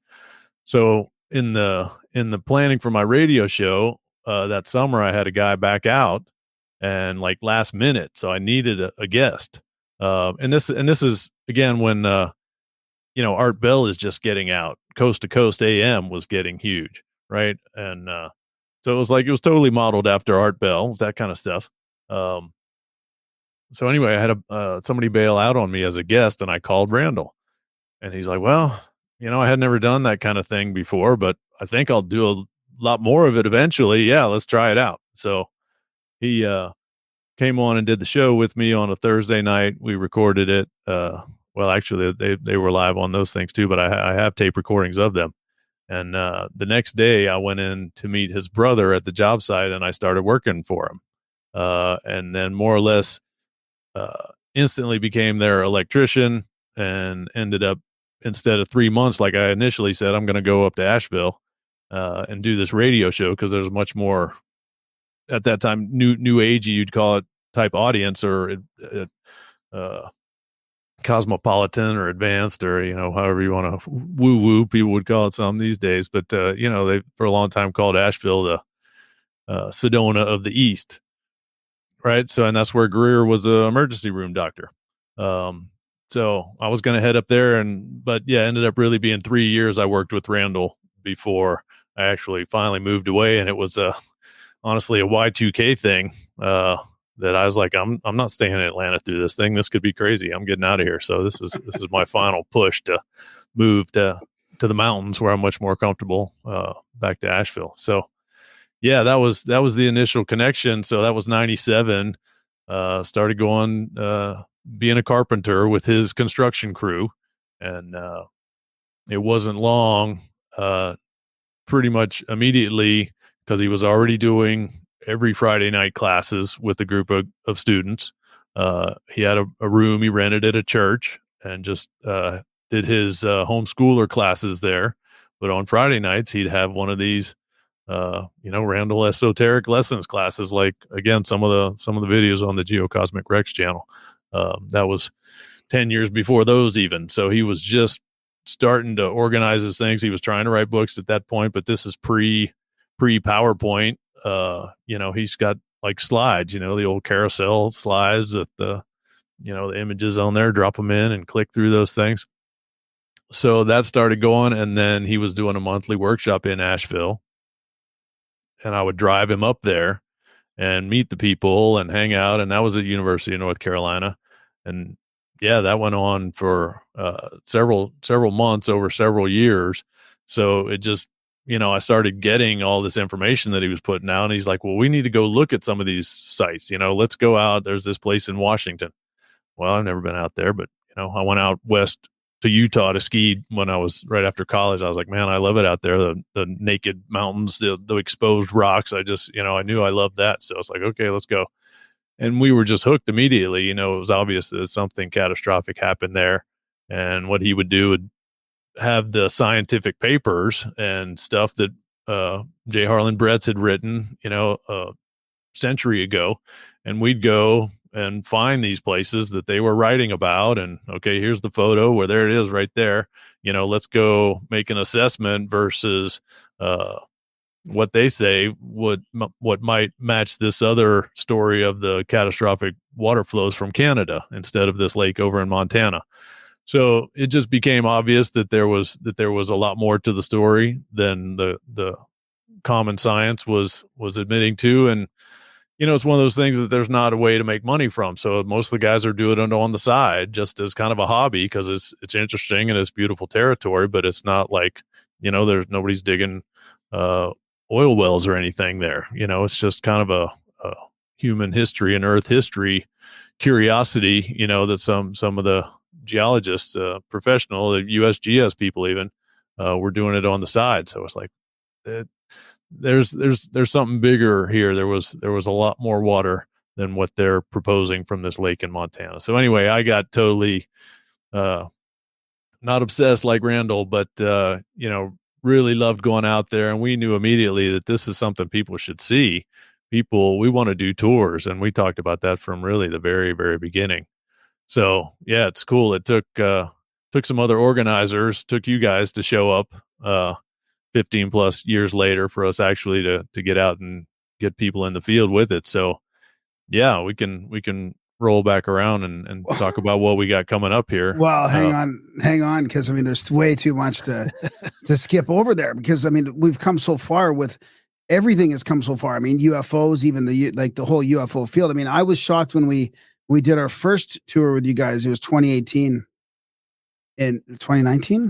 So in the planning for my radio show that summer, I had a guy back out, and like last minute, so I needed a guest. And this is again when Art Bell is just getting out. Coast to Coast AM was getting huge, right? And so it was totally modeled after Art Bell, that kind of stuff. So anyway, I had somebody bail out on me as a guest, and I called Randall, and he's like, "Well, I had never done that kind of thing before, but I think I'll do a lot more of it eventually. Yeah, let's try it out." So he came on and did the show with me on a Thursday night. We recorded it. Well, actually, they were live on those things too, but I have tape recordings of them. And the next day, I went in to meet his brother at the job site, and I started working for him. And then more or less instantly became their electrician, and ended up, instead of 3 months like I initially said, I'm going to go up to Asheville and do this radio show, because there's much more at that time new agey, you'd call it, type audience, or cosmopolitan or advanced, or however you want to woo woo, people would call it some these days. But they for a long time called Asheville the Sedona of the East, right? So, and that's where Greer was an emergency room doctor. So I was going to head up there, but ended up really being 3 years I worked with Randall before I actually finally moved away. And it was honestly a Y2K thing that I was like, I'm not staying in Atlanta through this thing. This could be crazy. I'm getting out of here. So this is my final push to move to the mountains, where I'm much more comfortable, back to Asheville. So yeah, that was the initial connection. So that was 97. Started going, being a carpenter with his construction crew. And it wasn't long, pretty much immediately, because he was already doing every Friday night classes with a group of students. He had a room he rented at a church, and just did his homeschooler classes there. But on Friday nights, he'd have one of these Randall esoteric lessons classes, like, again, some of the videos on the GeocosmicREX channel. That was 10 years before those even. So he was just starting to organize his things. He was trying to write books at that point, but this is pre PowerPoint. He's got like slides, the old carousel slides with the images on there, drop them in and click through those things. So that started going. And then he was doing a monthly workshop in Asheville, and I would drive him up there and meet the people and hang out. And that was at University of North Carolina. And yeah, that went on for several months, over several years. So it just, I started getting all this information that he was putting out, and he's like, well, we need to go look at some of these sites. Let's go out. There's this place in Washington. Well, I've never been out there, but I went out west to Utah to ski when I was right after college. I was like, man, I love it out there. The naked mountains, the exposed rocks. I just, I knew I loved that. So I was like, okay, let's go. And we were just hooked immediately. It was obvious that something catastrophic happened there. And what he would do would have the scientific papers and stuff that J. Harlan Bretz had written, a century ago. And we'd go and find these places that they were writing about. And okay, here's the photo where there it is right there. Let's go make an assessment versus what they say what might match this other story of the catastrophic water flows from Canada instead of this lake over in Montana. So it just became obvious that there was a lot more to the story than the common science was admitting to. And it's one of those things that there's not a way to make money from. So most of the guys are doing it on the side, just as kind of a hobby, because it's interesting and it's beautiful territory. But it's not like there's nobody's digging uh, oil wells or anything there. It's just kind of a human history and Earth history curiosity. That some of the geologists, professional, the USGS people even, were doing it on the side. So it's like, it, there's something bigger here. There was a lot more water than what they're proposing from this lake in Montana. So anyway, I got totally not obsessed like Randall, but really loved going out there, and we knew immediately that this is something people should see. We want to do tours, and we talked about that from really the very, very beginning. So yeah, it's cool. It took some other organizers, took you guys to show up 15 plus years later for us actually to get out and get people in the field with it. So yeah, we can roll back around and talk about what we got coming up here. Well, hang on, because I mean, there's way too much to skip over there. Because I mean, we've come so far with everything has come so far. I mean, UFOs, even the whole UFO field. I mean, I was shocked when we did our first tour with you guys. It was 2018. In 2019,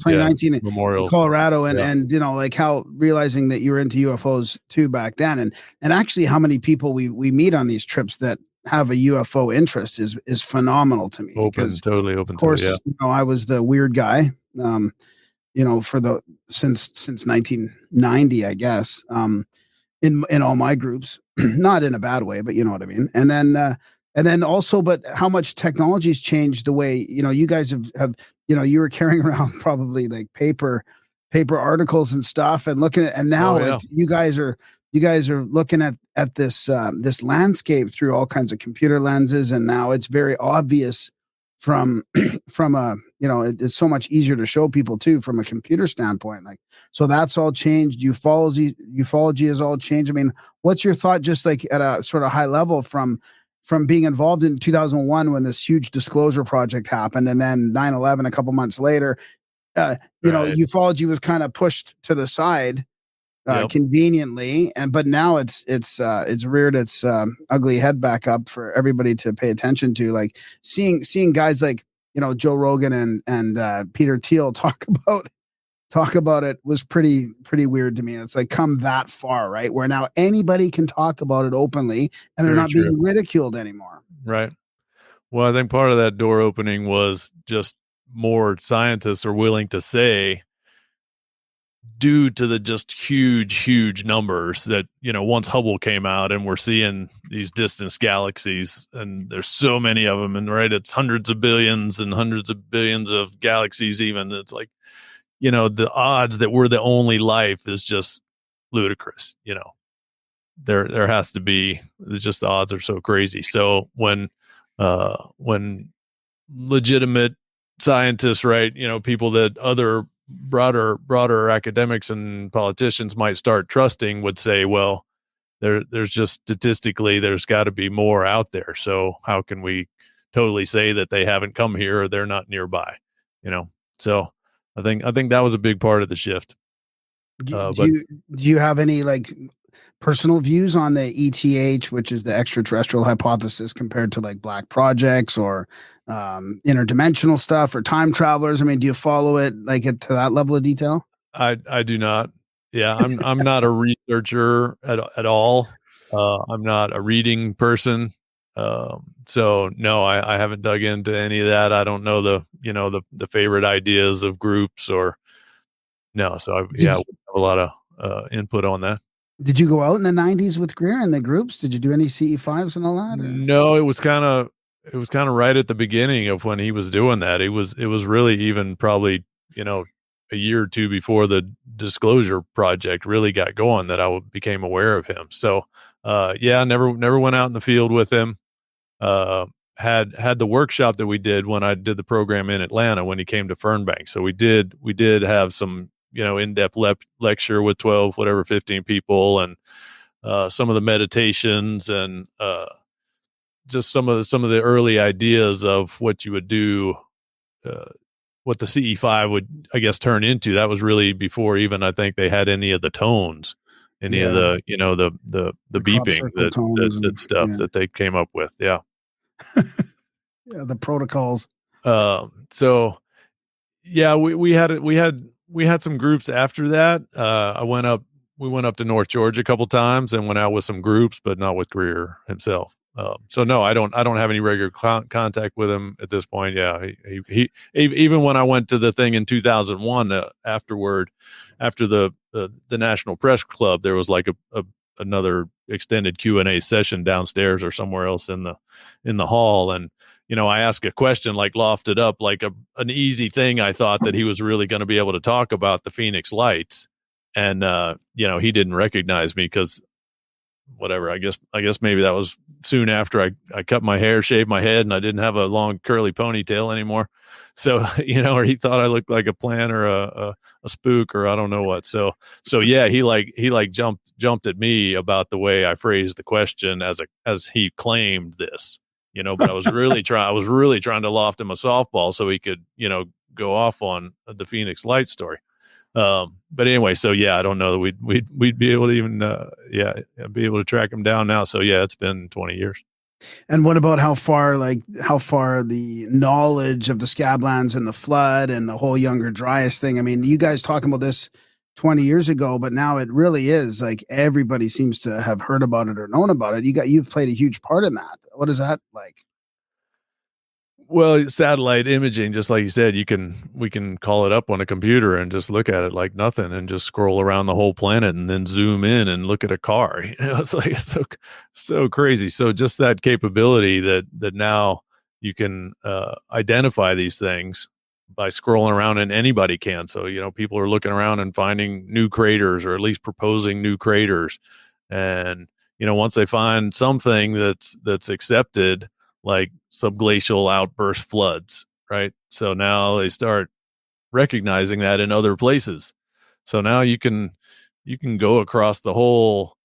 yeah, Memorial in Colorado, and yeah. and like how realizing that you were into UFOs too back then, and actually how many people we meet on these trips that have a UFO interest is phenomenal to me. Totally open. Of course, to it, yeah. I was the weird guy, for the since 1990, I guess, in all my groups, not in a bad way, but you know what I mean. And then also, but how much technology's changed the way, you guys have you were carrying around probably like paper articles and stuff and looking at, and now like you guys are looking at this landscape through all kinds of computer lenses. And now it's very obvious from it's so much easier to show people too, from a computer standpoint. Like, so that's all changed. Ufology has all changed. I mean, what's your thought, just like at a sort of high level, from being involved in 2001 when this huge disclosure project happened, and then 9/11 a couple months later, ufology was kind of pushed to the side conveniently, but now it's reared its ugly head back up for everybody to pay attention to. Like seeing guys like Joe Rogan and Peter Thiel talk about it was pretty weird to me. It's like come that far, right? Where now anybody can talk about it openly and they're not being ridiculed anymore. Right. Well, I think part of that door opening was just more scientists are willing to say, due to the just huge numbers that, once Hubble came out and we're seeing these distant galaxies, and there's so many of them, and right, it's hundreds of billions and hundreds of billions of galaxies even. It's like, the odds that we're the only life is just ludicrous. There has to be, it's just the odds are so crazy. So when legitimate scientists, right, people that other broader academics and politicians might start trusting would say, well, there's just statistically, there's got to be more out there. So how can we totally say that they haven't come here or they're not nearby? So I think that was a big part of the shift. Do you have any like personal views on the ETH, which is the extraterrestrial hypothesis, compared to like black projects or interdimensional stuff or time travelers? I mean, do you follow it like to that level of detail? I do not. Yeah, I'm not a researcher at all. I'm not a reading person. So no, I haven't dug into any of that. I don't know the favorite ideas of groups or no. So I have a lot of input on that. Did you go out in the 90s with Greer and the groups? Did you do any CE5s and all that? Or? No, it was kind of right at the beginning of when he was doing that. It was really even probably, a year or two before the disclosure project really got going that I became aware of him. So, never went out in the field with him. Had the workshop that we did when I did the program in Atlanta when he came to Fernbank. So we did have some, in-depth lecture with 15 people, and some of the meditations and just some of the early ideas of what you would do, what the CE5 would, I guess, turn into. That was really before even I think they had any of the tones, any of the, the beeping, that stuff that they came up with. Yeah. Yeah, the protocols. So yeah, we had we had some groups after that. We went up to North Georgia a couple times and went out with some groups, but not with Greer himself. So no, I don't have any regular contact with him at this point. Yeah. He even when I went to the thing in 2001, afterward, after the National Press Club, there was like another extended Q&A session downstairs or somewhere else in the hall. And, I asked a question, like lofted up, like an easy thing. I thought that he was really going to be able to talk about the Phoenix Lights. And, he didn't recognize me because whatever, I guess maybe that was soon after I cut my hair, shaved my head, and I didn't have a long curly ponytail anymore. So, or he thought I looked like a plant or a spook or I don't know what. So yeah, he jumped at me about the way I phrased the question as he claimed this, but I was really trying to loft him a softball so he could, go off on the Phoenix Light story. But anyway, so yeah, I don't know that we'd be able to even, be able to track him down now. So yeah, it's been 20 years. And what about how far the knowledge of the Scablands and the flood and the whole Younger Dryas thing? I mean, you guys talking about this 20 years ago, but now it really is like everybody seems to have heard about it or known about it. You've played a huge part in that. What is that like? Well, satellite imaging, just like you said, we can call it up on a computer and just look at it like nothing and just scroll around the whole planet and then zoom in and look at a car. It's like so crazy. So just that capability that now you can identify these things by scrolling around, and anybody can. So, people are looking around and finding new craters, or at least proposing new craters. And, once they find something that's accepted, like subglacial outburst floods, right? So now they start recognizing that in other places. So now you can go across the whole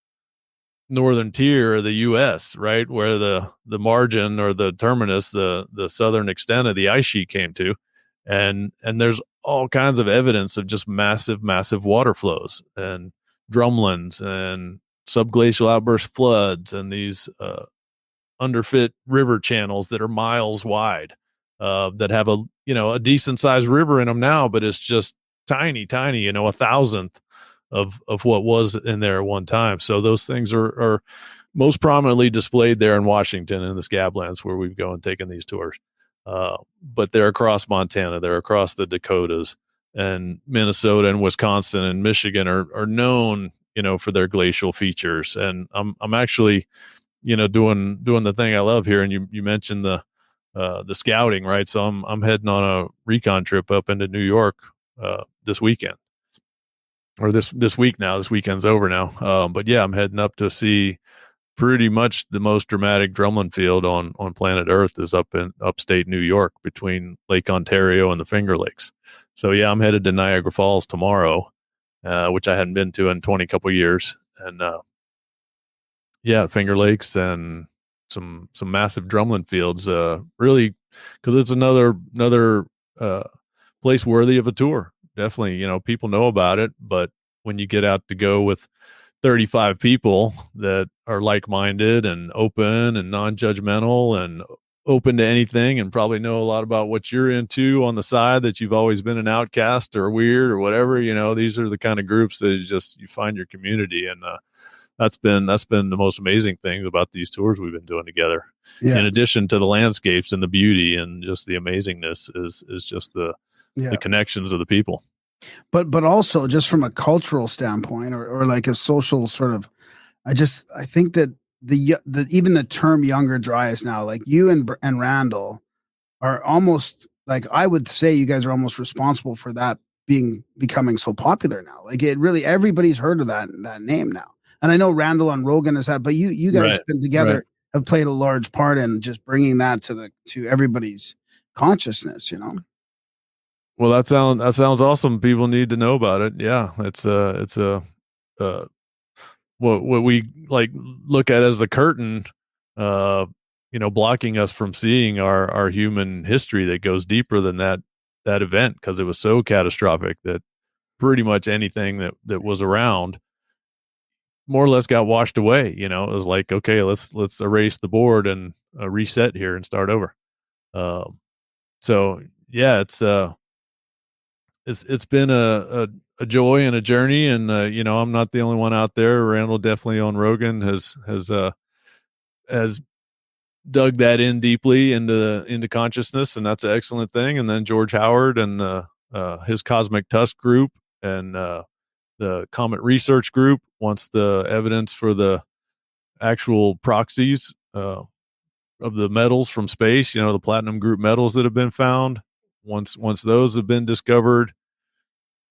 northern tier of the U.S., right, where the margin or the terminus, the southern extent of the ice sheet came to, and there's all kinds of evidence of just massive water flows and drumlins and subglacial outburst floods and these underfit river channels that are miles wide, that have a decent sized river in them now, but it's just tiny, a thousandth of what was in there at one time. So those things are most prominently displayed there in Washington in the Scablands, where we've gone and taken these tours. But they're across Montana, they're across the Dakotas, and Minnesota and Wisconsin and Michigan are known, for their glacial features. And I'm actually, doing the thing I love here. And you mentioned the scouting, right? So I'm heading on a recon trip up into New York, this weekend, or this week now. This weekend's over now. But yeah, I'm heading up to see pretty much the most dramatic drumlin field on planet Earth is up in upstate New York between Lake Ontario and the Finger Lakes. So yeah, I'm headed to Niagara Falls tomorrow, which I hadn't been to in 20 couple years. And, yeah, Finger Lakes and some massive drumlin fields, really, because it's another place worthy of a tour. Definitely, people know about it, but when you get out to go with 35 people that are like-minded and open and non-judgmental and open to anything, and probably know a lot about what you're into on the side, that you've always been an outcast or weird or whatever, these are the kind of groups that you find your community. And, that's been the most amazing thing about these tours we've been doing together. Yeah. In addition to the landscapes and the beauty and just the amazingness is just the connections of the people. But also just from a cultural standpoint, or like a social sort of, I think that even the term Younger Dryas now, like you and Randall are almost, like, I would say you guys are almost responsible for that becoming so popular now. Like, it really, everybody's heard of that name now. And I know Randall and Rogan has had, but you guys have been together, have played a large part in just bringing that to everybody's consciousness, Well, that sounds awesome. People need to know about it. Yeah, it's what we like look at as the curtain, blocking us from seeing our human history that goes deeper than that event, because it was so catastrophic that pretty much anything that was around more or less got washed away. It was like, okay, let's erase the board and reset here and start over. So yeah, it's it's been a joy and a journey, and you know, I'm not the only one out there. Randall definitely on Rogan has dug that in deeply into consciousness, and that's an excellent thing. And then George Howard and his Cosmic Tusk group and the Comet Research Group wants the evidence for the actual proxies of the metals from space. You know, the platinum group metals that have been found. Once those have been discovered,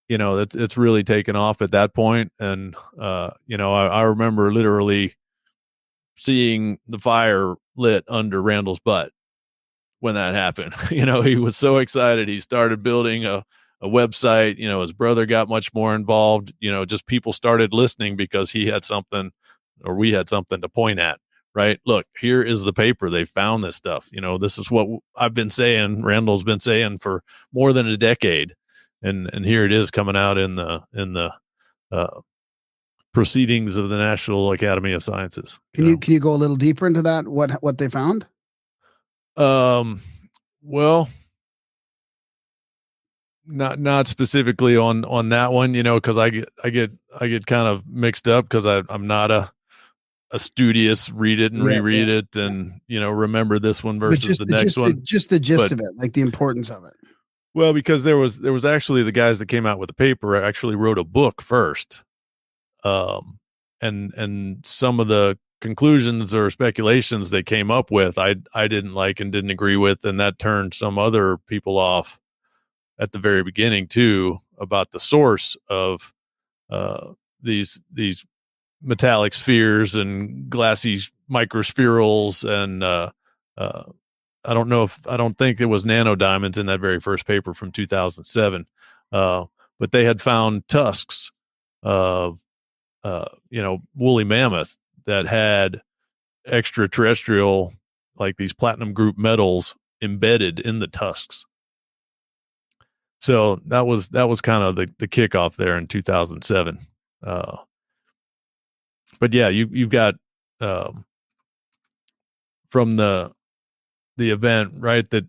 you know, it's really taken off at that point. And you know, I remember literally seeing the fire lit under Randall's butt when that happened. You know, he was so excited. He started building a website. You know, his brother got much more involved. You know, just people started listening because he had something, or we had something to point at. Right? Look, here is the paper. They found this stuff. You know, this is what I've been saying. Randall's been saying for more than a decade, and here it is coming out in the proceedings of the National Academy of Sciences. Can you go a little deeper into that? What they found? Well, not specifically on that one, you know, because I get kind of mixed up because I'm not a studious read it and reread it and you know, remember this one versus the next one. Just the gist of it, like the importance of it. Well, because there was actually the guys that came out with the paper actually wrote a book first. And some of the conclusions or speculations they came up with, I didn't like and didn't agree with, and that turned some other people off at the very beginning too, about the source of these metallic spheres and glassy microspherals, and I don't think it was nanodiamonds in that very first paper from 2007, but they had found tusks of you know, woolly mammoth that had extraterrestrial, like these platinum group metals embedded in the tusks. So that was kind of the kickoff there in 2007. But yeah, you've got from the event, right, that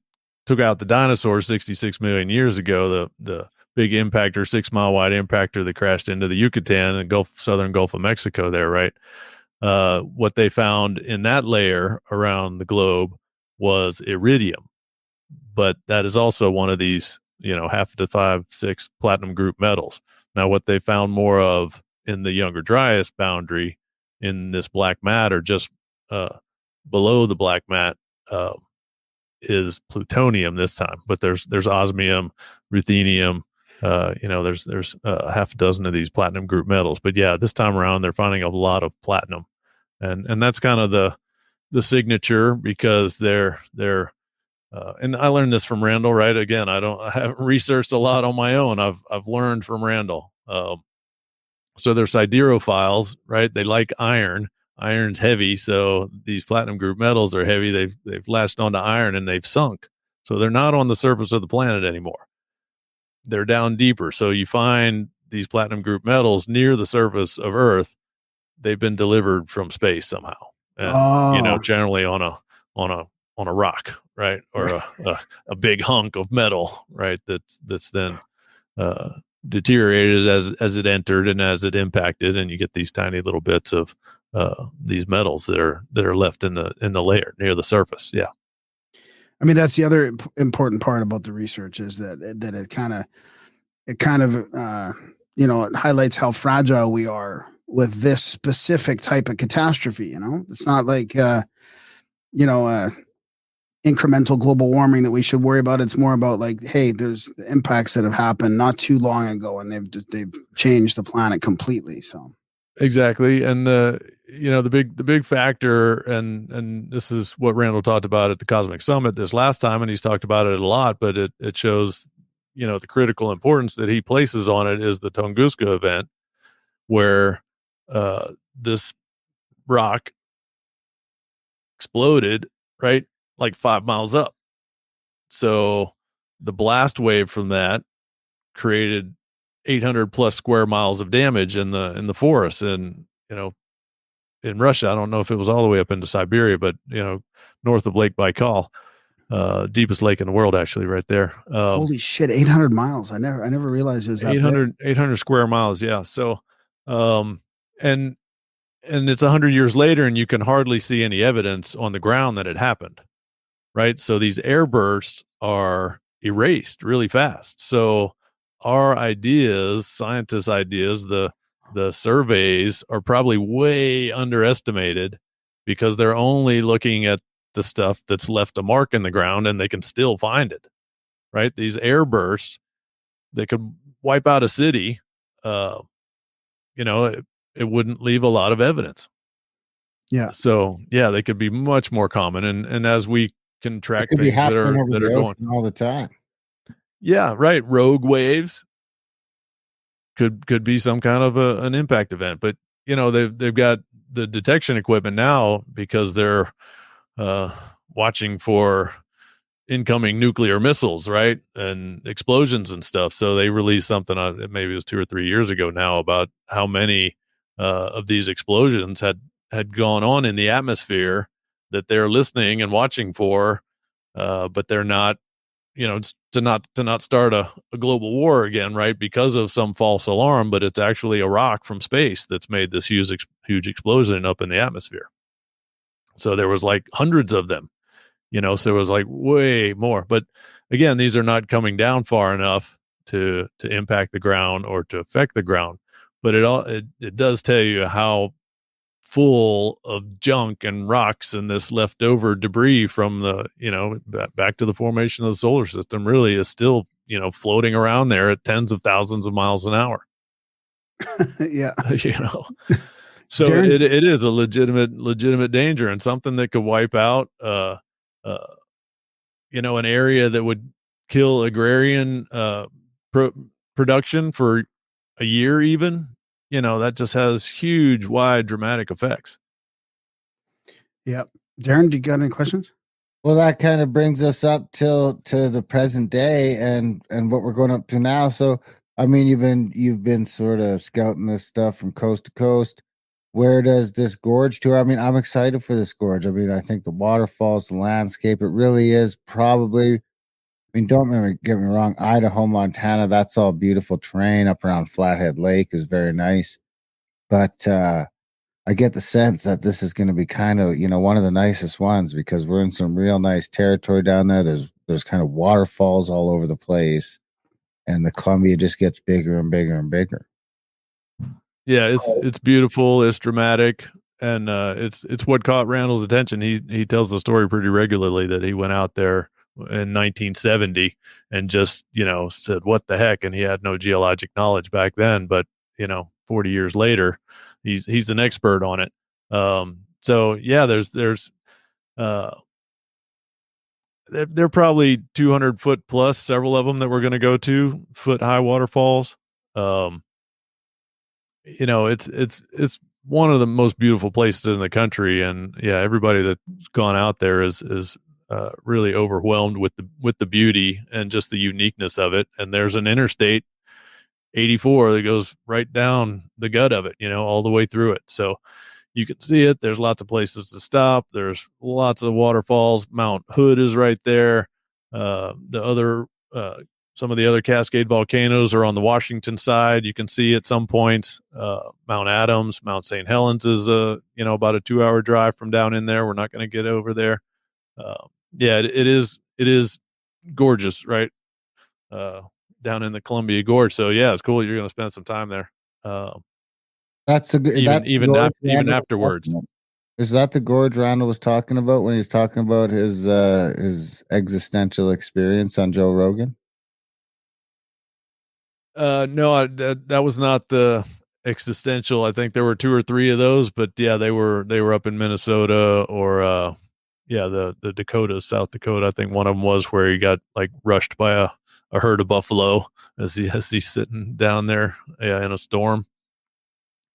took out the dinosaurs 66 million years ago, the big impactor, 6 mile wide impactor that crashed into the Yucatan and southern Gulf of Mexico there, right? What they found in that layer around the globe was iridium, but that is also one of these, you know, 0.5 to 5, 6 platinum group metals. Now, what they found more of in the Younger Dryas boundary in this black mat, or just below the black mat, is plutonium this time, but there's osmium, ruthenium, you know, there's 6 of these platinum group metals. But yeah, this time around they're finding a lot of platinum, and that's kind of the signature, because they're and I learned this from Randall, right? Again, I haven't researched a lot on my own. I've learned from Randall. So they're siderophiles, right? They like iron. Iron's heavy, so these platinum group metals are heavy. They've latched onto iron and they've sunk. So they're not on the surface of the planet anymore. They're down deeper. So you find these platinum group metals near the surface of Earth. They've been delivered from space somehow, and you know, generally on a rock, right, or a big hunk of metal, right? That's then deteriorated as it entered and as it impacted, and you get these tiny little bits of these metals that are left in the layer near the surface. Yeah. I mean, that's the other important part about the research, is that it kind of you know, it highlights how fragile we are with this specific type of catastrophe. You know, it's not like you know, incremental global warming that we should worry about. It's more about like, hey, there's impacts that have happened not too long ago, and they've changed the planet completely. So exactly. And you know, the big factor, and this is what Randall talked about at the Cosmic Summit this last time, and he's talked about it a lot, but it shows, you know, the critical importance that he places on it, is the Tunguska event, where this rock exploded right like 5 miles up. So the blast wave from that created 800 plus square miles of damage in the forest, and you know, in Russia. I don't know if it was all the way up into Siberia, but you know, north of Lake Baikal. deepest lake in the world, actually, right there. Holy shit, 800 miles. I never realized it was that 800 square miles. Yeah. So, and it's 100 years later, and you can hardly see any evidence on the ground that it happened. Right. So these air bursts are erased really fast. So our ideas, scientists' ideas, the surveys are probably way underestimated because they're only looking at the stuff that's left a mark in the ground and they can still find it. Right. These air bursts, they could wipe out a city. Uh, it wouldn't leave a lot of evidence. Yeah. So yeah, they could be much more common. And as we can track It could be things that happening are over the going. ocean all the time. Yeah, right. Rogue waves could be some kind of an impact event, but they've got the detection equipment now because they're watching for incoming nuclear missiles, right, and explosions and stuff. So they released something maybe it was 2 or 3 years ago now about how many of these explosions had gone on in the atmosphere that they're listening and watching for, but they're not. It's to not start a global war again, right? Because of some false alarm, but it's actually a rock from space that's made this huge explosion up in the atmosphere. So there was like hundreds of them, so it was like way more. But again, these are not coming down far enough to impact the ground or to affect the ground. But it does tell you how full of junk and rocks and this leftover debris from back to the formation of the solar system really is still, floating around there at tens of thousands of miles an hour. Yeah. So Darren, it is a legitimate danger and something that could wipe out, an area that would kill agrarian production for a year even. That just has huge, wide, dramatic effects. yeah. Darren, do you got any questions? Well, that kind of brings us up to the present day and what we're going up to now. So, I mean, you've been sort of scouting this stuff from coast to coast. Where does this gorge tour? I mean, I'm excited for this gorge. I mean, I think the waterfalls, the landscape, it really is probably. I mean, get me wrong. Idaho, Montana, that's all beautiful terrain. Up around Flathead Lake is very nice, but I get the sense that this is going to be kind of, one of the nicest ones because we're in some real nice territory down there. There's kind of waterfalls all over the place, and the Columbia just gets bigger and bigger and bigger. Yeah, it's beautiful, it's dramatic, and it's what caught Randall's attention. He tells the story pretty regularly that he went out there in 1970 and just said what the heck, and he had no geologic knowledge back then, but 40 years later he's an expert on it. So yeah, there's they're probably 200 foot plus, several of them that we're going to go to foot high waterfalls. It's one of the most beautiful places in the country, and yeah, everybody that's gone out there is really overwhelmed with the beauty and just the uniqueness of it. And there's an interstate 84 that goes right down the gut of it, all the way through it. So you can see it. There's lots of places to stop. There's lots of waterfalls. Mount Hood is right there. Some of the other Cascade volcanoes are on the Washington side. You can see at some points. Mount Adams, Mount St. Helens is about a 2-hour drive from down in there. We're not going to get over there. Yeah, it is gorgeous, right? Down in the Columbia Gorge. So yeah, it's cool. You're going to spend some time there. That's even afterwards. Is that the gorge Randall was talking about when he was talking about his existential experience on Joe Rogan? No, that was not the existential. I think there were 2 or 3 of those, but yeah, they were up in Minnesota or the Dakotas, South Dakota. I think one of them was where he got like rushed by a herd of buffalo as he's sitting down there in a storm.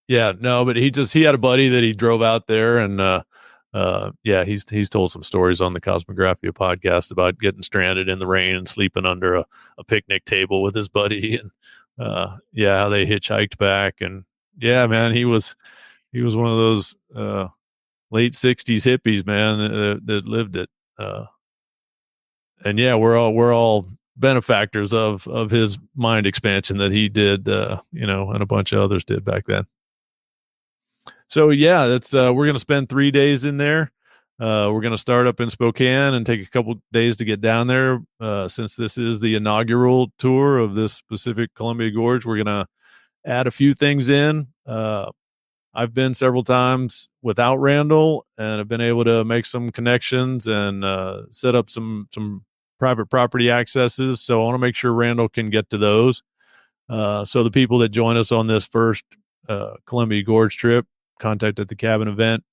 Yeah, no, but he had a buddy that he drove out there, and he's told some stories on the GeocosmicREX podcast about getting stranded in the rain and sleeping under a picnic table with his buddy, and how they hitchhiked back, and yeah, man, he was one of those late '60s hippies, man, that lived it. yeah, we're all benefactors of his mind expansion that he did, and a bunch of others did back then. So yeah, that's we're gonna spend 3 days in there. We're gonna start up in Spokane and take a couple days to get down there. Since this is the inaugural tour of this Pacific Columbia Gorge, we're gonna add a few things in. I've been several times without Randall, and I've been able to make some connections and set up some private property accesses. So I want to make sure Randall can get to those. So the people that join us on this first Columbia Gorge trip, contacted the cabin event,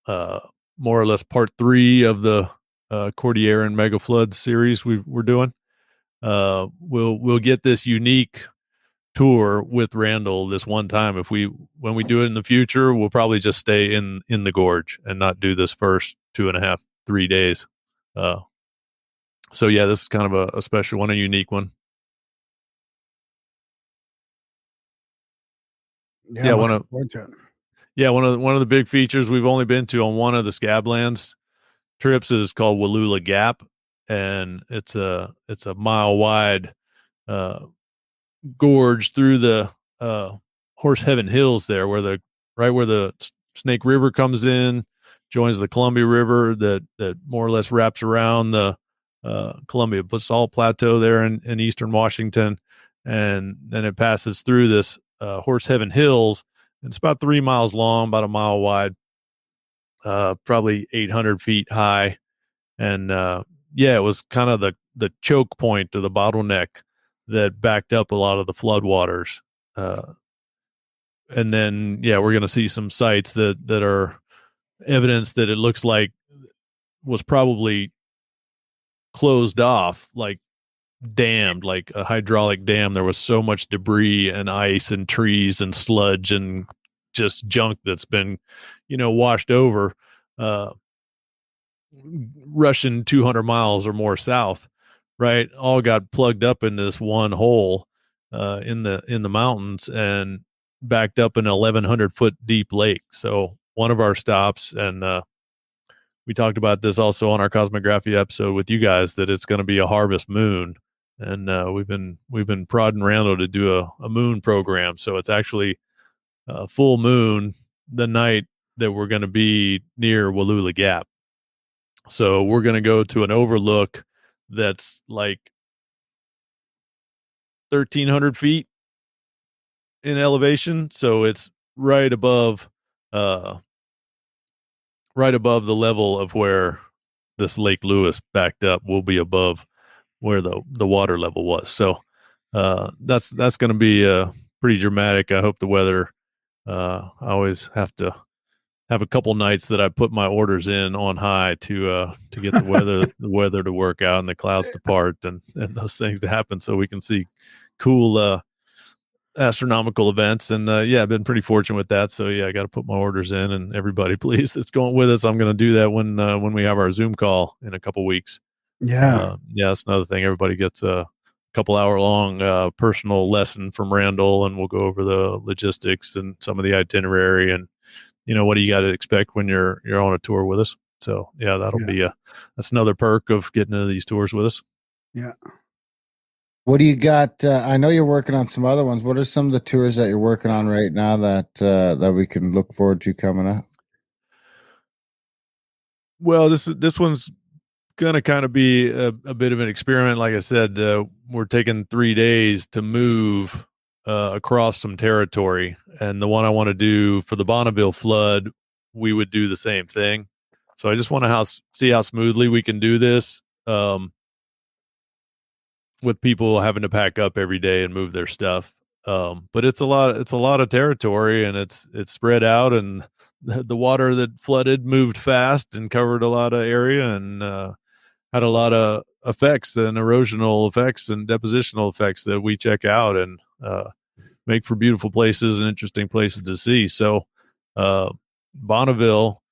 more or less part 3 of the Cordillera and Mega Flood series we're doing. We'll get this unique tour with Randall this one time. When we do it in the future, we'll probably just stay in the gorge and not do this first 2.5, 3 days. So yeah, this is kind of a special one, a unique one. Yeah, one of the big features we've only been to on one of the Scablands trips is called Wallula Gap, and it's a mile wide gorge through the Horse Heaven Hills there, where the Snake River comes in, joins the Columbia River that more or less wraps around the Columbia Basalt Plateau there in eastern Washington, and then it passes through this Horse Heaven Hills. It's about 3 miles long, about a mile wide, probably 800 feet high, and it was kind of the choke point or the bottleneck that backed up a lot of the floodwaters. And then, we're going to see some sites that are evidence that it looks like was probably closed off, like dammed, like a hydraulic dam. There was so much debris and ice and trees and sludge and just junk that's been, washed over, rushing 200 miles or more south, right? All got plugged up in this one hole in the mountains and backed up an 1,100 foot deep lake. So one of our stops, and we talked about this also on our cosmography episode with you guys, that it's going to be a harvest moon, and we've been prodding Randall to do a moon program. So it's actually a full moon the night that we're going to be near Wallula Gap. So we're going to go to an overlook that's like 1,300 feet in elevation. So it's right above the level of where this Lake Lewis backed up. Will be above where the water level was. So that's going to be pretty dramatic. I hope the weather. I always have to have a couple nights that I put my orders in on high to get the weather to work out and the clouds to part and those things to happen, so we can see cool astronomical events. And I've been pretty fortunate with that. So I got to put my orders in, and everybody, please, that's going with us, I'm going to do that when we have our Zoom call in a couple weeks. That's another thing. Everybody gets a couple hour long personal lesson from Randall, and we'll go over the logistics and some of the itinerary and what do you got to expect when you're on a tour with us. So that'll be that's another perk of getting into these tours with us. Yeah. What do you got? I know you're working on some other ones. What are some of the tours that you're working on right now that we can look forward to coming up? Well, this one's gonna kind of be a bit of an experiment. Like I said, we're taking 3 days to move across some territory, and the one I want to do for the Bonneville flood, we would do the same thing. So I just want to see how smoothly we can do this with people having to pack up every day and move their stuff. But it's a lot of territory, and it's spread out, and the water that flooded moved fast and covered a lot of area, and had a lot of effects and erosional effects and depositional effects that we check out and make for beautiful places and interesting places to see. So Bonneville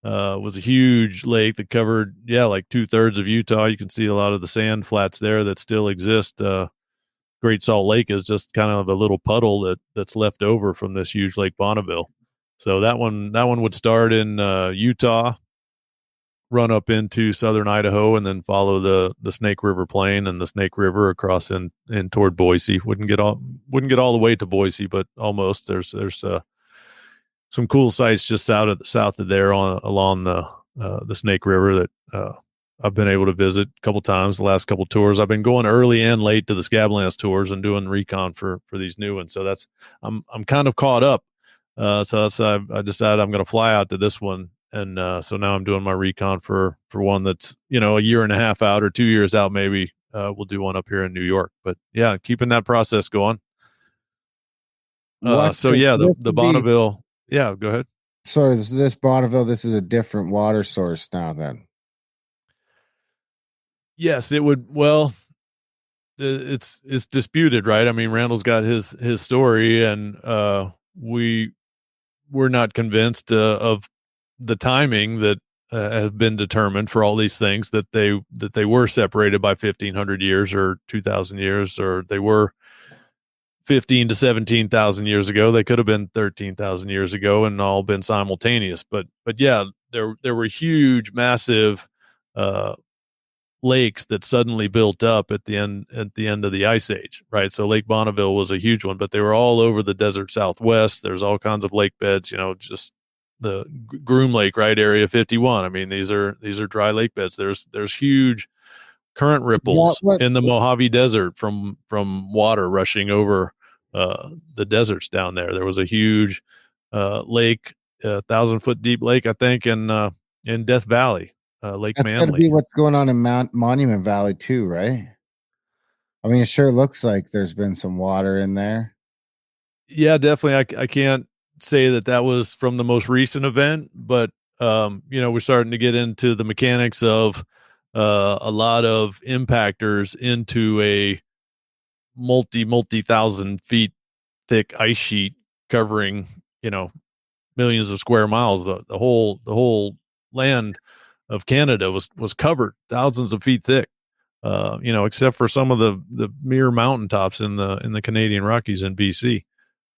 was a huge lake that covered like 2/3 of Utah. You can see a lot of the sand flats there that still exist. Great Salt Lake is just kind of a little puddle that's left over from this huge Lake Bonneville. So that one would start in Utah, run up into southern Idaho and then follow the Snake River Plain and the Snake River across in toward Boise. Wouldn't get all the way to Boise, but almost. There's some cool sites just south of there along the Snake River that I've been able to visit a couple times the last couple tours. I've been going early and late to the Scablands tours and doing recon for these new ones. So that's I'm kind of caught up. So that's I decided I'm going to fly out to this one, and so now I'm doing my recon for one that's a year and a half out or 2 years out maybe. We'll do one up here in New York, but yeah, keeping that process going. So yeah, the Bonneville. Yeah, go ahead. So this Bonneville, this is a different water source now then. Yes, it would. Well, it's disputed, right? I mean, Randall's got his story, and we're not convinced of the timing that has been determined for all these things, that they were separated by 1,500 years or 2,000 years, or they were 15 to 17,000 years ago. They could have been 13,000 years ago and all been simultaneous. But yeah, there were huge, massive lakes that suddenly built up at the end of the ice age, right? So Lake Bonneville was a huge one, but they were all over the desert Southwest. There's all kinds of lake beds, just the Groom Lake, right? Area 51. I mean, these are dry lake beds. There's huge current ripples in the Mojave Desert from water rushing over the deserts down there. There was a huge lake, 1,000-foot deep lake, I think, in Death Valley. Lake That's Manly. got to be what's going on in Monument Valley too, right? I mean, it sure looks like there's been some water in there. Yeah, definitely. I can't say that was from the most recent event, but we're starting to get into the mechanics of a lot of impactors into a multi-thousand feet thick ice sheet covering millions of square miles. The whole land of Canada was covered thousands of feet thick, except for some of the mere mountaintops in the Canadian Rockies in BC.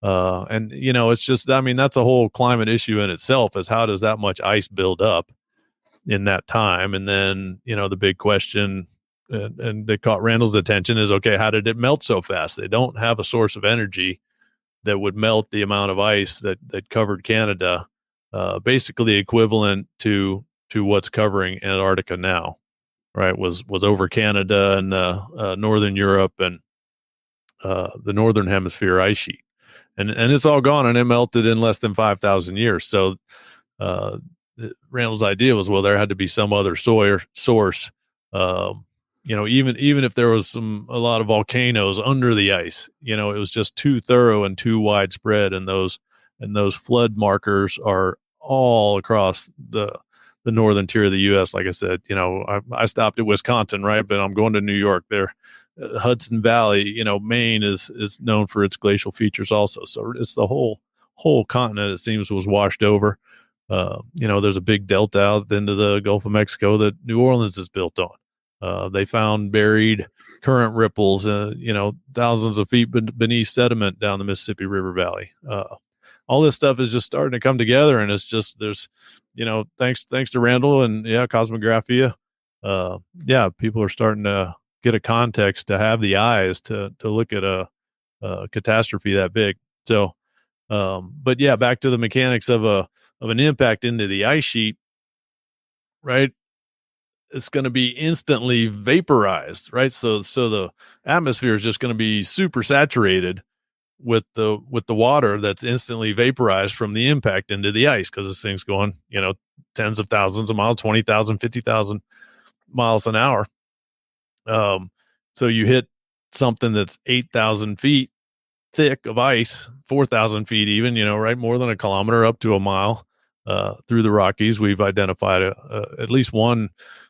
And it's just, I mean, that's a whole climate issue in itself, is how does that much ice build up in that time? And then, the big question, and that caught Randall's attention, is, okay, how did it melt so fast? They don't have a source of energy that would melt the amount of ice that covered Canada, basically equivalent to what's covering Antarctica now, right? Was over Canada and northern Europe and the northern hemisphere ice sheet, and it's all gone, and it melted in less than 5,000 years. So Randall's idea was, well, there had to be some other source. Even if there was a lot of volcanoes under the ice, it was just too thorough and too widespread, and those flood markers are all across the northern tier of the U.S. Like I said, I stopped at Wisconsin, right? But I'm going to New York. There, Hudson Valley, Maine is known for its glacial features also. So it's the whole continent, it seems, was washed over. There's a big delta out into the Gulf of Mexico that New Orleans is built on. They found buried current ripples, thousands of feet beneath sediment down the Mississippi River Valley. All this stuff is just starting to come together, and it's just, there's, thanks to Randall and Cosmographia, people are starting to get a context, to have the eyes to look at a catastrophe that big. So, but yeah, back to the mechanics of an impact into the ice sheet, right? It's going to be instantly vaporized, right? So the atmosphere is just going to be super saturated with the water that's instantly vaporized from the impact into the ice, because this thing's going, tens of thousands of miles, 20,000, 50,000 miles an hour. So you hit something that's 8,000 feet thick of ice, 4,000 feet even, right? More than a kilometer up to a mile through the Rockies. We've identified at least one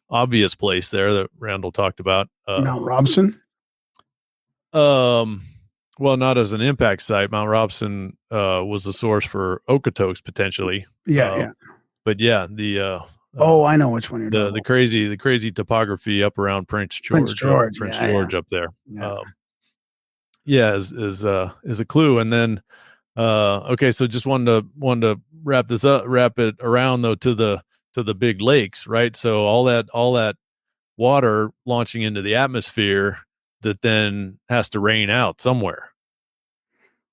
obvious place there that Randall talked about. Mount Robson? Well, not as an impact site. Mount Robson was the source for Okotoks potentially. Yeah. But yeah, the I know which one you're the crazy topography up around Prince George up there. Yeah. Is a clue. And then okay, so just wanted to wrap it around though to to the big lakes, right? So all that water launching into the atmosphere that then has to rain out somewhere,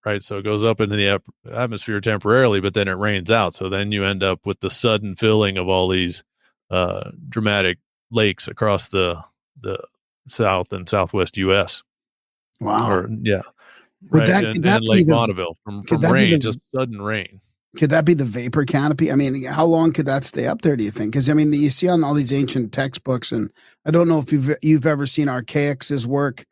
right? So it goes up into the atmosphere temporarily, but then it rains out. So then you end up with the sudden filling of all these dramatic lakes across the south and southwest U.S. Wow. Or yeah, Would right, could that and be Lake Bonneville from could that be rain, the just sudden rain. could that be the vapor canopy? I mean, how long could that stay up there, do you think? Because I mean, you see on all these ancient textbooks, and I don't know if you've ever seen Archaic's work.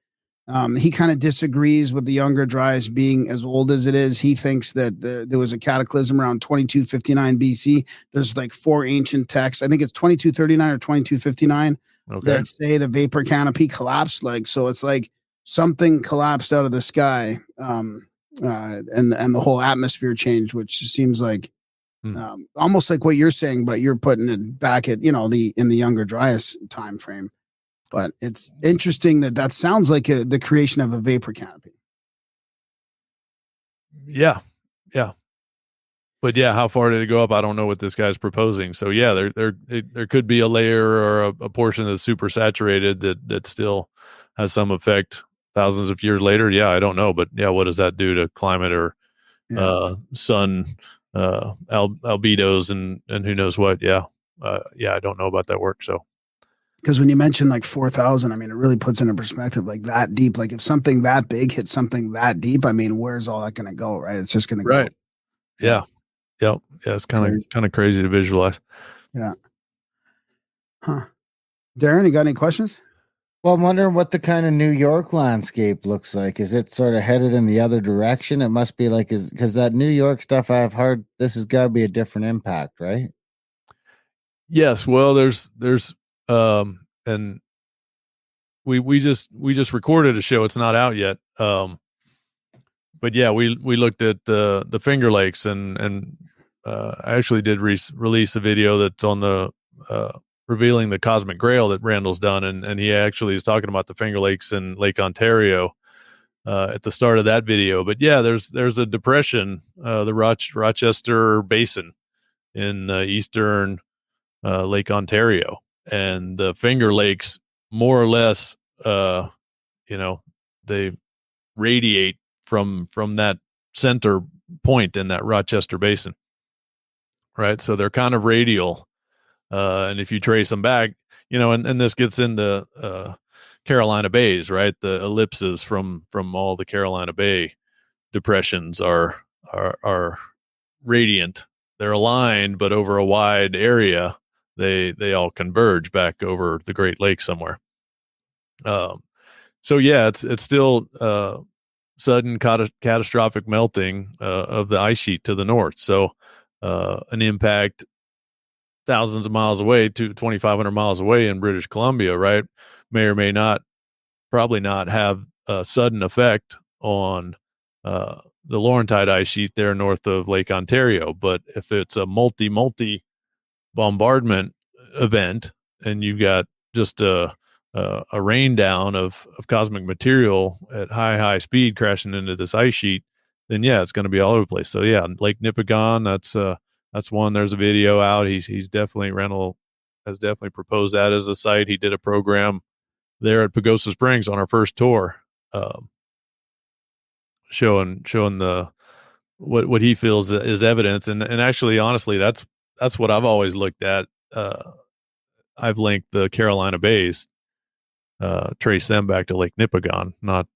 He kind of disagrees with the Younger Dryas being as old as it is. He thinks that there was a cataclysm around 2259 BC. There's like 4 ancient texts. I think it's 2239 or 2259 that say the vapor canopy collapsed. Like, so it's like something collapsed out of the sky, and the whole atmosphere changed, which seems like almost like what you're saying, but you're putting it back at in the Younger Dryas time frame. But it's interesting that sounds like the creation of a vapor canopy. Yeah. But yeah, how far did it go up? I don't know what this guy's proposing. So yeah, there could be a layer or a portion that's super saturated that still has some effect thousands of years later. Yeah, I don't know, but yeah, what does that do to climate or sun albedos and who knows what? Yeah, I don't know about that work. So. Because when you mention like 4,000, I mean, it really puts into perspective like that deep. Like if something that big hits something that deep, I mean, where's all that going to go? Right? It's just going to go. Yeah. Yep. Yeah. It's kind of crazy to visualize. Yeah. Huh. Darren, you got any questions? Well, I'm wondering what the kind of New York landscape looks like. Is it sort of headed in the other direction? It must be like, because that New York stuff I've heard, this has got to be a different impact, right? Yes. Well, there's and we just recorded a show. It's not out yet. But yeah, we looked at the Finger Lakes and I actually did release a video that's on the revealing the cosmic grail that Randall's done, and he actually is talking about the Finger Lakes and Lake Ontario at the start of that video. But yeah, there's a depression, the Rochester Basin in eastern Lake Ontario, and the Finger Lakes more or less, they radiate from that center point in that Rochester Basin, right? So they're kind of radial, and if you trace them back, and this gets into Carolina Bays, right? The ellipses from all the Carolina Bay depressions are radiant. They're aligned, but over a wide area, they all converge back over the Great Lakes somewhere. So yeah, it's still sudden catastrophic melting of the ice sheet to the north. So an impact thousands of miles away to 2,500 miles away in British Columbia, right, may or may not, probably not have a sudden effect on the Laurentide ice sheet there north of Lake Ontario. But if it's a multi bombardment event and you've got just a rain down of cosmic material at high speed crashing into this ice sheet, then yeah, it's going to be all over the place. So yeah, Lake Nipigon, that's one. There's a video out. Randall has definitely proposed that as a site. He did a program there at Pagosa Springs on our first tour, showing the what he feels is evidence. And actually, honestly, that's what I've always looked at. I've linked the Carolina Bays, trace them back to Lake Nipigon, not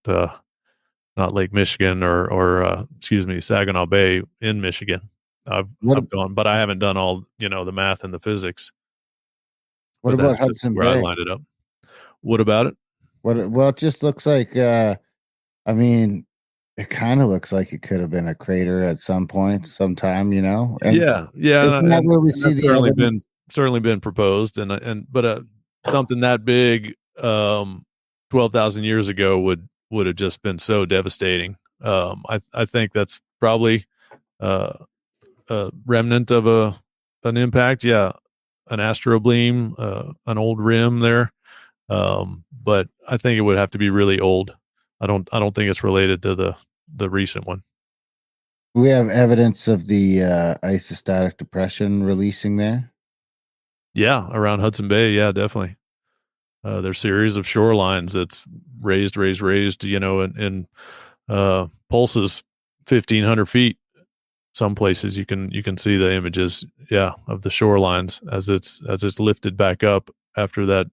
Lake Michigan or Saginaw Bay in Michigan. I've gone, but I haven't done all the math and the physics. What about Hudson Bay? Where I lined it up. What about it? Well, it just looks like. I mean, it kind of looks like it could have been a crater at some point, sometime. And yeah. Isn't that where we see the certainly been proposed, but something that big, 12,000 years ago would have just been so devastating. I think that's probably a remnant of an impact. Yeah, an astrobleem, an old rim there. But I think it would have to be really old. I don't think it's related to the recent one. We have evidence of the isostatic depression releasing there. Yeah, around Hudson Bay. Yeah, definitely. There's series of shorelines that's raised, in pulses 1,500 feet. Some places you can see the images, of the shorelines as it's lifted back up after that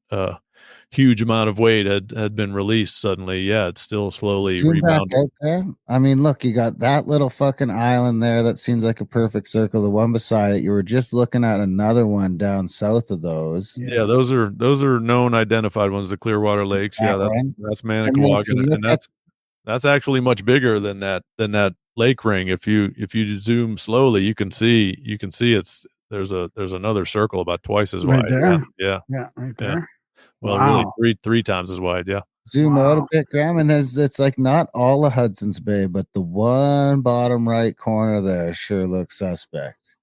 huge amount of weight had been released suddenly. Yeah, it's still slowly Zoom back rebounding. out there. I mean, look, you got that little fucking island there that seems like a perfect circle. The one beside it, you were just looking at another one down south of those. Yeah, those are known identified ones, the Clearwater Lakes. Yeah, That one. that's And then Manicouagan, if you look and at that's actually much bigger than that lake ring. If you zoom slowly, you can see there's another circle about twice as Right wide. there. Yeah. Yeah, right Yeah. there. Well, really Wow. three times as wide. Yeah. zoom out a Wow. bit, Graham, and it's like not all of Hudson's Bay, but the one bottom right corner there sure looks suspect.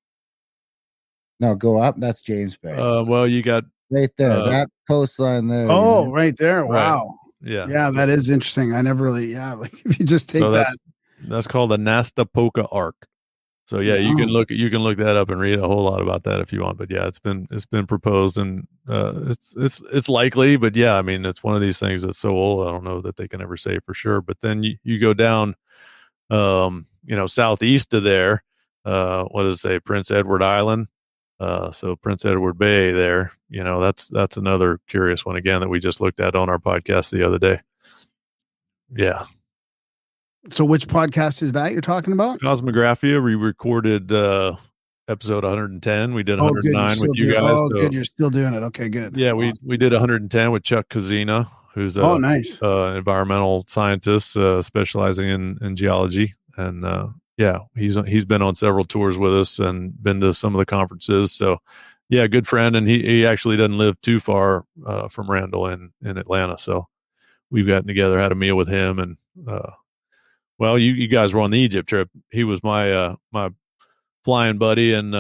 No, go up. That's James Bay. Well, you got Right there. That coastline there. Oh, right there. right. Wow. Yeah. Yeah, that is interesting. I never really, like if you just take So that. that's called the Nastapoka Arc. So yeah, you can look that up and read a whole lot about that if you want. But yeah, it's been proposed, and it's likely. But yeah, I mean, it's one of these things that's so old. I don't know that they can ever say for sure. But then you go down, southeast of there. What does it say? Prince Edward Island. So Prince Edward Bay there. That's another curious one again that we just looked at on our podcast the other day. Yeah. So which podcast is that you're talking about? GeocosmicREX, we recorded episode 110. We did Oh, good. 109 with you guys. Oh, so, good. You're still doing it. Okay, good. yeah, we Awesome. did 110 with Chuck Kazina, who's a nice. environmental scientist specializing in geology, and he's been on several tours with us and been to some of the conferences. So yeah, good friend, and he actually doesn't live too far from Randall in Atlanta. So we've gotten together, had a meal with him, and well, you guys were on the Egypt trip. He was my my flying buddy and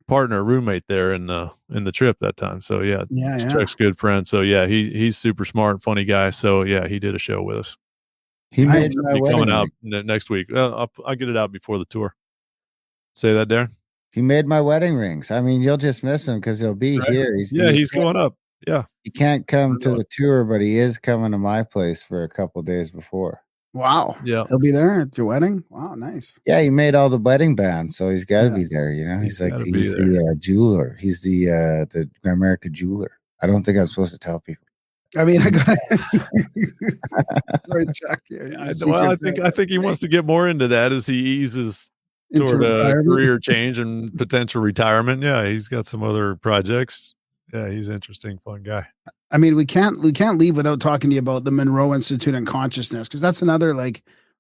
partner, roommate there in the trip that time. So yeah, Chuck's good friend. So yeah, he's super smart, funny guy. So yeah, he did a show with us. He Nice. made my Be wedding coming out ring. next week. I'll get it out before the tour. Say that, Darren. He made my wedding rings. I mean, you'll just miss him because he'll be here. He's going up. Yeah, he can't come to the tour, but he is coming to my place for a couple days before. Wow. Yeah. He'll be there at your wedding. Wow, nice. Yeah, he made all the wedding bands, so he's got to be there. He's the jeweler. He's the Grimerica jeweler. I don't think I'm supposed to tell people. I mean, I got right, Chuck. I think he wants to get more into that as he eases toward a career change and potential retirement. Yeah, he's got some other projects. Yeah, he's an interesting, fun guy. I mean, we can't leave without talking to you about the Monroe Institute and Consciousness, because that's another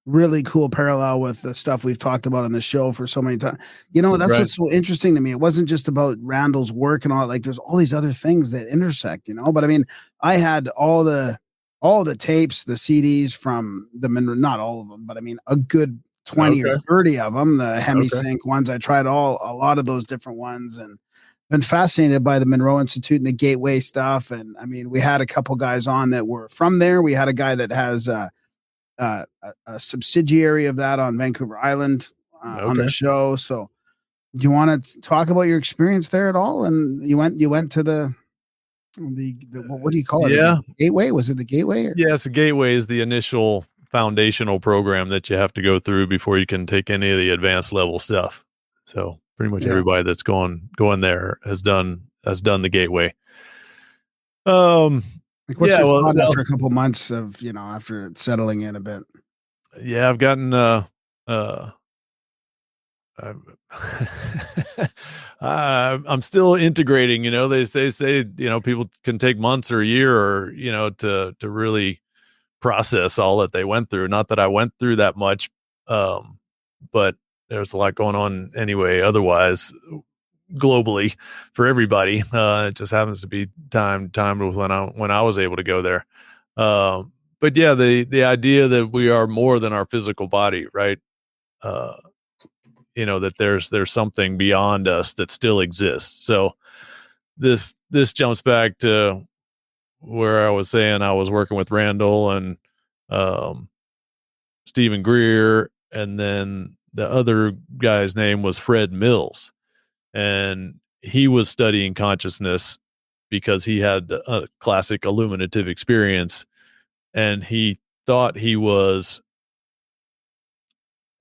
really cool parallel with the stuff we've talked about on the show for so many times. That's what's so interesting to me. It wasn't just about Randall's work and all. There's all these other things that intersect. But I mean, I had all the tapes, the CDs from the Monroe, not all of them, but I mean a good 20 or 30 of them, the Hemisync ones. I tried a lot of those different ones, and been fascinated by the Monroe Institute and the Gateway stuff. And I mean, we had a couple guys on that were from there. We had a guy that has a subsidiary of that on Vancouver Island on the show. So do you want to talk about your experience there at all? And you went to the what do you call it? Yeah. The Gateway? Was it the Gateway? Yes, the Gateway is the initial foundational program that you have to go through before you can take any of the advanced level stuff. So pretty much everybody that's going there has done the Gateway. What's your thought after a couple months of after it settling in a bit? Yeah, I've gotten I'm still integrating. They say people can take months or a year or to really process all that they went through. Not that I went through that much, but there's a lot going on anyway. Otherwise, globally for everybody, it just happens to be timed with when I was able to go there. But yeah, the idea that we are more than our physical body, right? That there's something beyond us that still exists. So this jumps back to where I was saying I was working with Randall and Stephen Greer, and then the other guy's name was Fred Mills. And he was studying consciousness because he had a classic illuminative experience, and he thought he was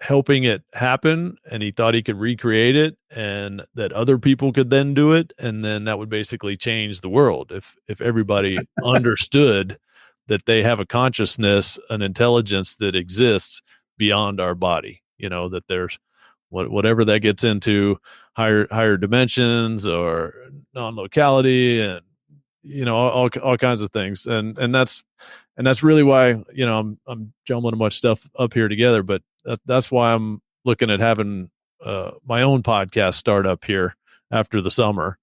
helping it happen, and he thought he could recreate it, and that other people could then do it, and then that would basically change the world if everybody understood that they have a consciousness, an intelligence that exists beyond our body. That there's whatever that gets into, higher dimensions or non-locality, and all kinds of things, and that's really why I'm jumbling a bunch of stuff up here together, but that's why I'm looking at having my own podcast start up here after the summer,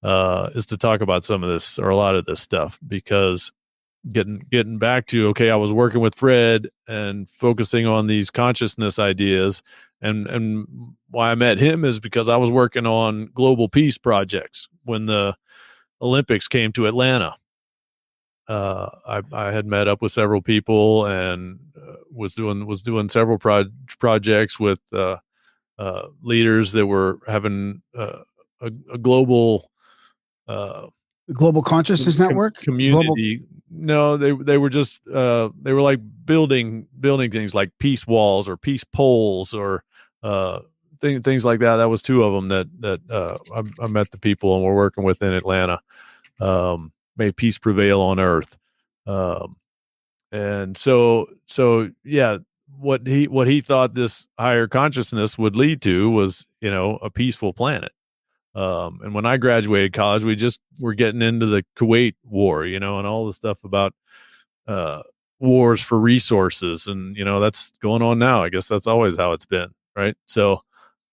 is to talk about some of this, or a lot of this stuff, because getting back to, okay, I was working with Fred and focusing on these consciousness ideas, and why I met him is because I was working on global peace projects when the Olympics came to Atlanta. I had met up with several people, and was doing several projects with leaders that were having a global Global Consciousness Network community. Global. No, they were just they were like building things like peace walls or peace poles, or things like that. That was two of them that I met the people and we're working with in Atlanta. May peace prevail on earth. And so yeah, what he thought this higher consciousness would lead to was, a peaceful planet. And when I graduated college, we're getting into the Kuwait war, and all the stuff about wars for resources, and that's going on now. I guess that's always how it's been, right? So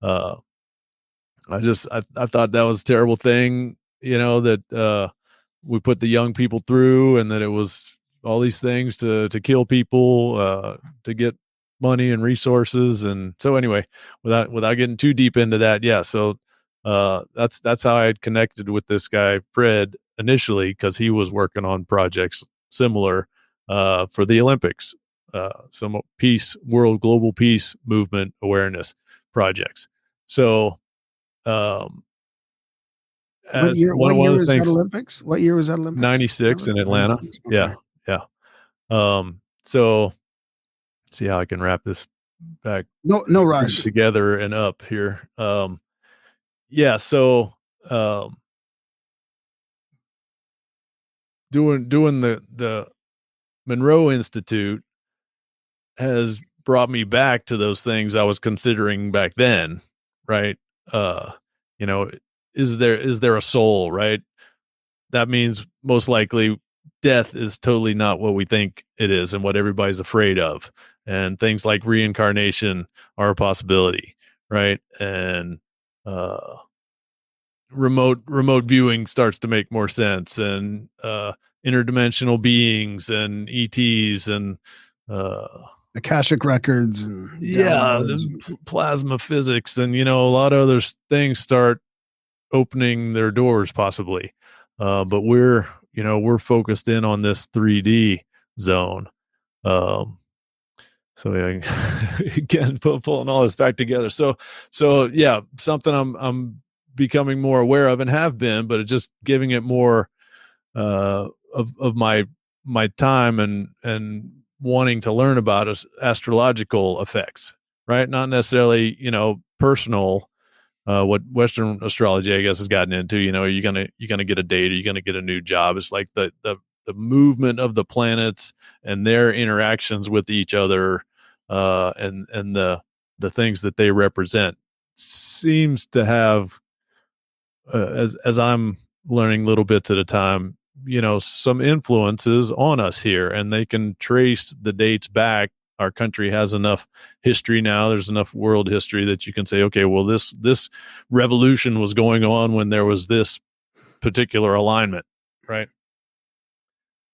I thought that was a terrible thing, that we put the young people through, and that it was all these things to kill people, to get money and resources. And so anyway, without getting too deep into that, yeah. So that's how I had connected with this guy Fred initially, because he was working on projects similar for the Olympics, some global peace movement awareness projects. So What year was that Olympics? What year was that Olympics? 96 in Atlanta. 96. Okay. Yeah. So see how I can wrap this back. No rush. Together and up here. Yeah. So doing the Monroe Institute has brought me back to those things I was considering back then, right? Is there a soul, right? That means most likely death is totally not what we think it is and what everybody's afraid of. And things like reincarnation are a possibility, right? And remote viewing starts to make more sense, and interdimensional beings and ETs and Akashic records and the plasma physics, and a lot of other things start opening their doors possibly. But we're focused in on this 3D zone. So yeah, again, pulling all this back together. So yeah, something I'm becoming more aware of and have been, but it's just giving it more of my time and wanting to learn about astrological effects, right? Not necessarily, personal, what Western astrology, I guess, has gotten into. You're gonna get a date, or you're gonna get a new job. It's like the movement of the planets and their interactions with each other, and the things that they represent seems to have, as I'm learning little bits at a time, some influences on us here, and they can trace the dates back. Our country has enough history now. There's enough world history that you can say, okay, well, this revolution was going on when there was this particular alignment, right?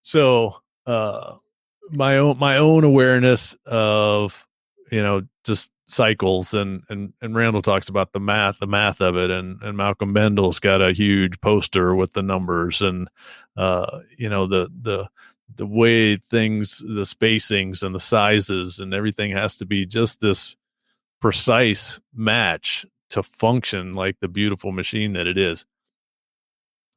So my own awareness of just cycles, and Randall talks about the math of it, and Malcolm Bendel's got a huge poster with the numbers, and the way things, the spacings and the sizes and everything has to be just this precise match to function like the beautiful machine that it is.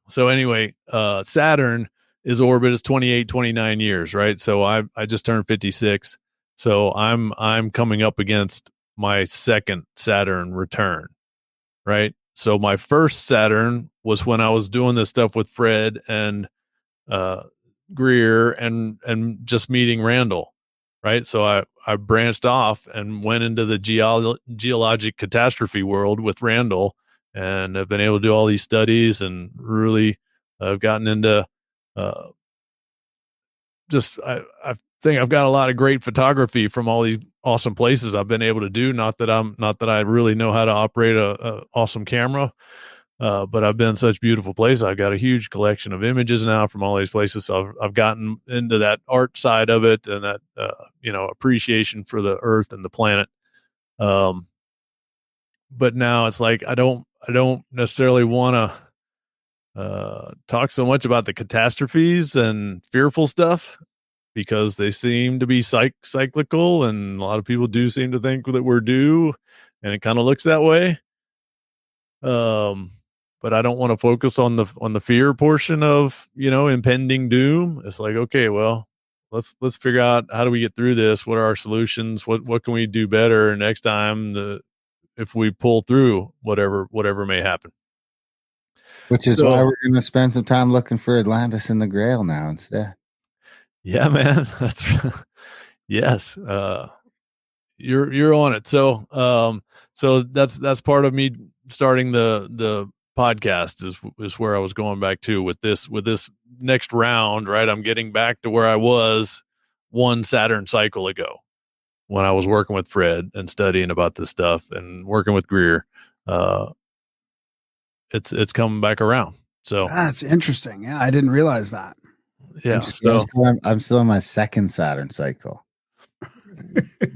So anyway, Saturn, his orbit is 28, 29 years, right? So I just turned 56. So I'm coming up against my second Saturn return, right? So my first Saturn was when I was doing this stuff with Fred and Greer and just meeting Randall, right? So I branched off and went into the geologic catastrophe world with Randall, and I've been able to do all these studies and really I've gotten into I think I've got a lot of great photography from all these awesome places I've been able to do. Not that I really know how to operate a awesome camera, but I've been in such beautiful places. I've got a huge collection of images now from all these places. So I've gotten into that art side of it and that appreciation for the earth and the planet. But now it's like I don't necessarily want to talk so much about the catastrophes and fearful stuff, because they seem to be cyclical, and a lot of people do seem to think that we're due, and it kind of looks that way. But I don't want to focus on the fear portion of, impending doom. It's like, okay, well, let's figure out, how do we get through this? What are our solutions? What can we do better next time if we pull through whatever may happen? Which is why we're going to spend some time looking for Atlantis and the Grail now instead. Yeah, man. That's yes. You're on it. So that's part of me starting the podcast is where I was going back to with this next round, right? I'm getting back to where I was one Saturn cycle ago when I was working with Fred and studying about this stuff and working with Greer. It's coming back around. So that's interesting. Yeah, I didn't realize that. Yeah. So I'm still in my second Saturn cycle.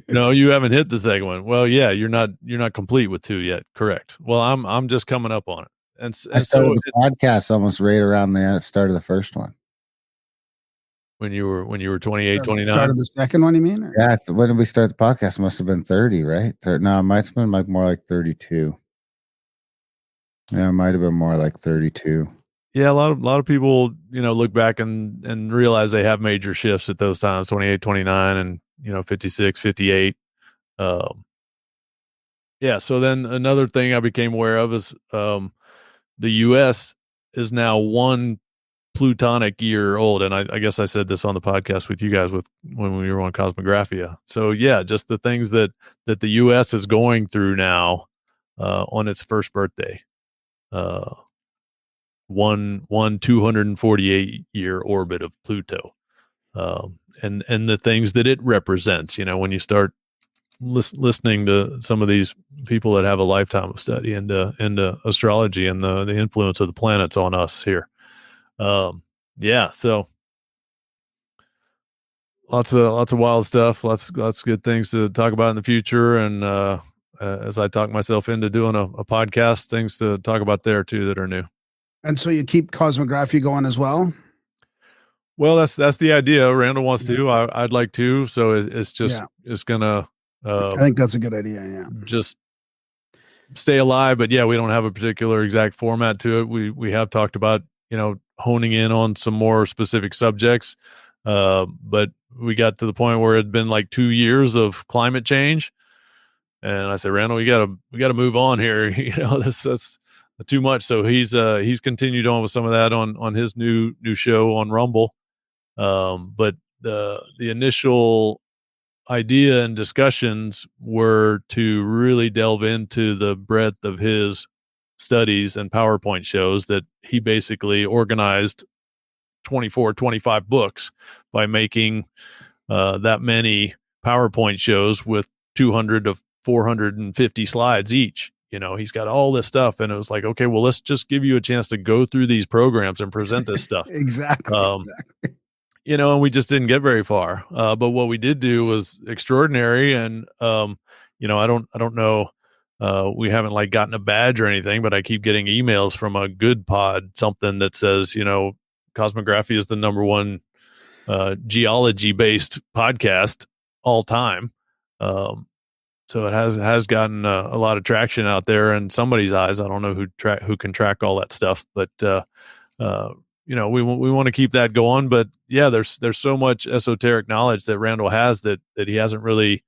No, you haven't hit the second one. Well, yeah, you're not complete with 2 yet. Correct. Well, I'm just coming up on it. And I started the podcast almost right around the start of the first one. When you were 28, 29. Started the second one, you mean? Or? Yeah. When did we start the podcast? It must have been 30, right? No, it might have been more like 32. Yeah, it might have been more like 32. Yeah, a lot of people, look back and realize they have major shifts at those times, 28, 29, and 56, 58. Yeah. So then another thing I became aware of is the U.S. is now 1 plutonic year old, and I guess I said this on the podcast with you guys when we were on Cosmographia. So yeah, just the things that the U.S. is going through now on its first birthday. One 248 year orbit of Pluto, and the things that it represents. When you start listening to some of these people that have a lifetime of study into astrology and the influence of the planets on us here. Yeah, so lots of wild stuff, lots good things to talk about in the future, and as I talk myself into doing a podcast, things to talk about there too that are new. And so you keep Cosmography going as well? Well, that's the idea. Randall wants to. I'd like to. So it's just it's gonna. I think that's a good idea. Yeah, just stay alive. But yeah, we don't have a particular exact format to it. We have talked about honing in on some more specific subjects, but we got to the point where it'd been like 2 years of climate change, and I said, Randall, we gotta move on here. That's too much. So he's continued on with some of that on his new show on Rumble. But the initial idea and discussions were to really delve into the breadth of his studies and PowerPoint shows that he basically organized 24, 25 books by making that many PowerPoint shows with 200 to 450 slides each. He's got all this stuff, and it was like, okay, well, let's just give you a chance to go through these programs and present this stuff. Exactly. And we just didn't get very far. But what we did do was extraordinary. And, I don't know, we haven't gotten a badge or anything, but I keep getting emails from a good pod, something that says, Cosmography is the number 1 geology based podcast all time. So it has gotten a lot of traction out there in somebody's eyes. I don't know who can track all that stuff, but we want to keep that going. But yeah, there's so much esoteric knowledge that Randall has that he hasn't really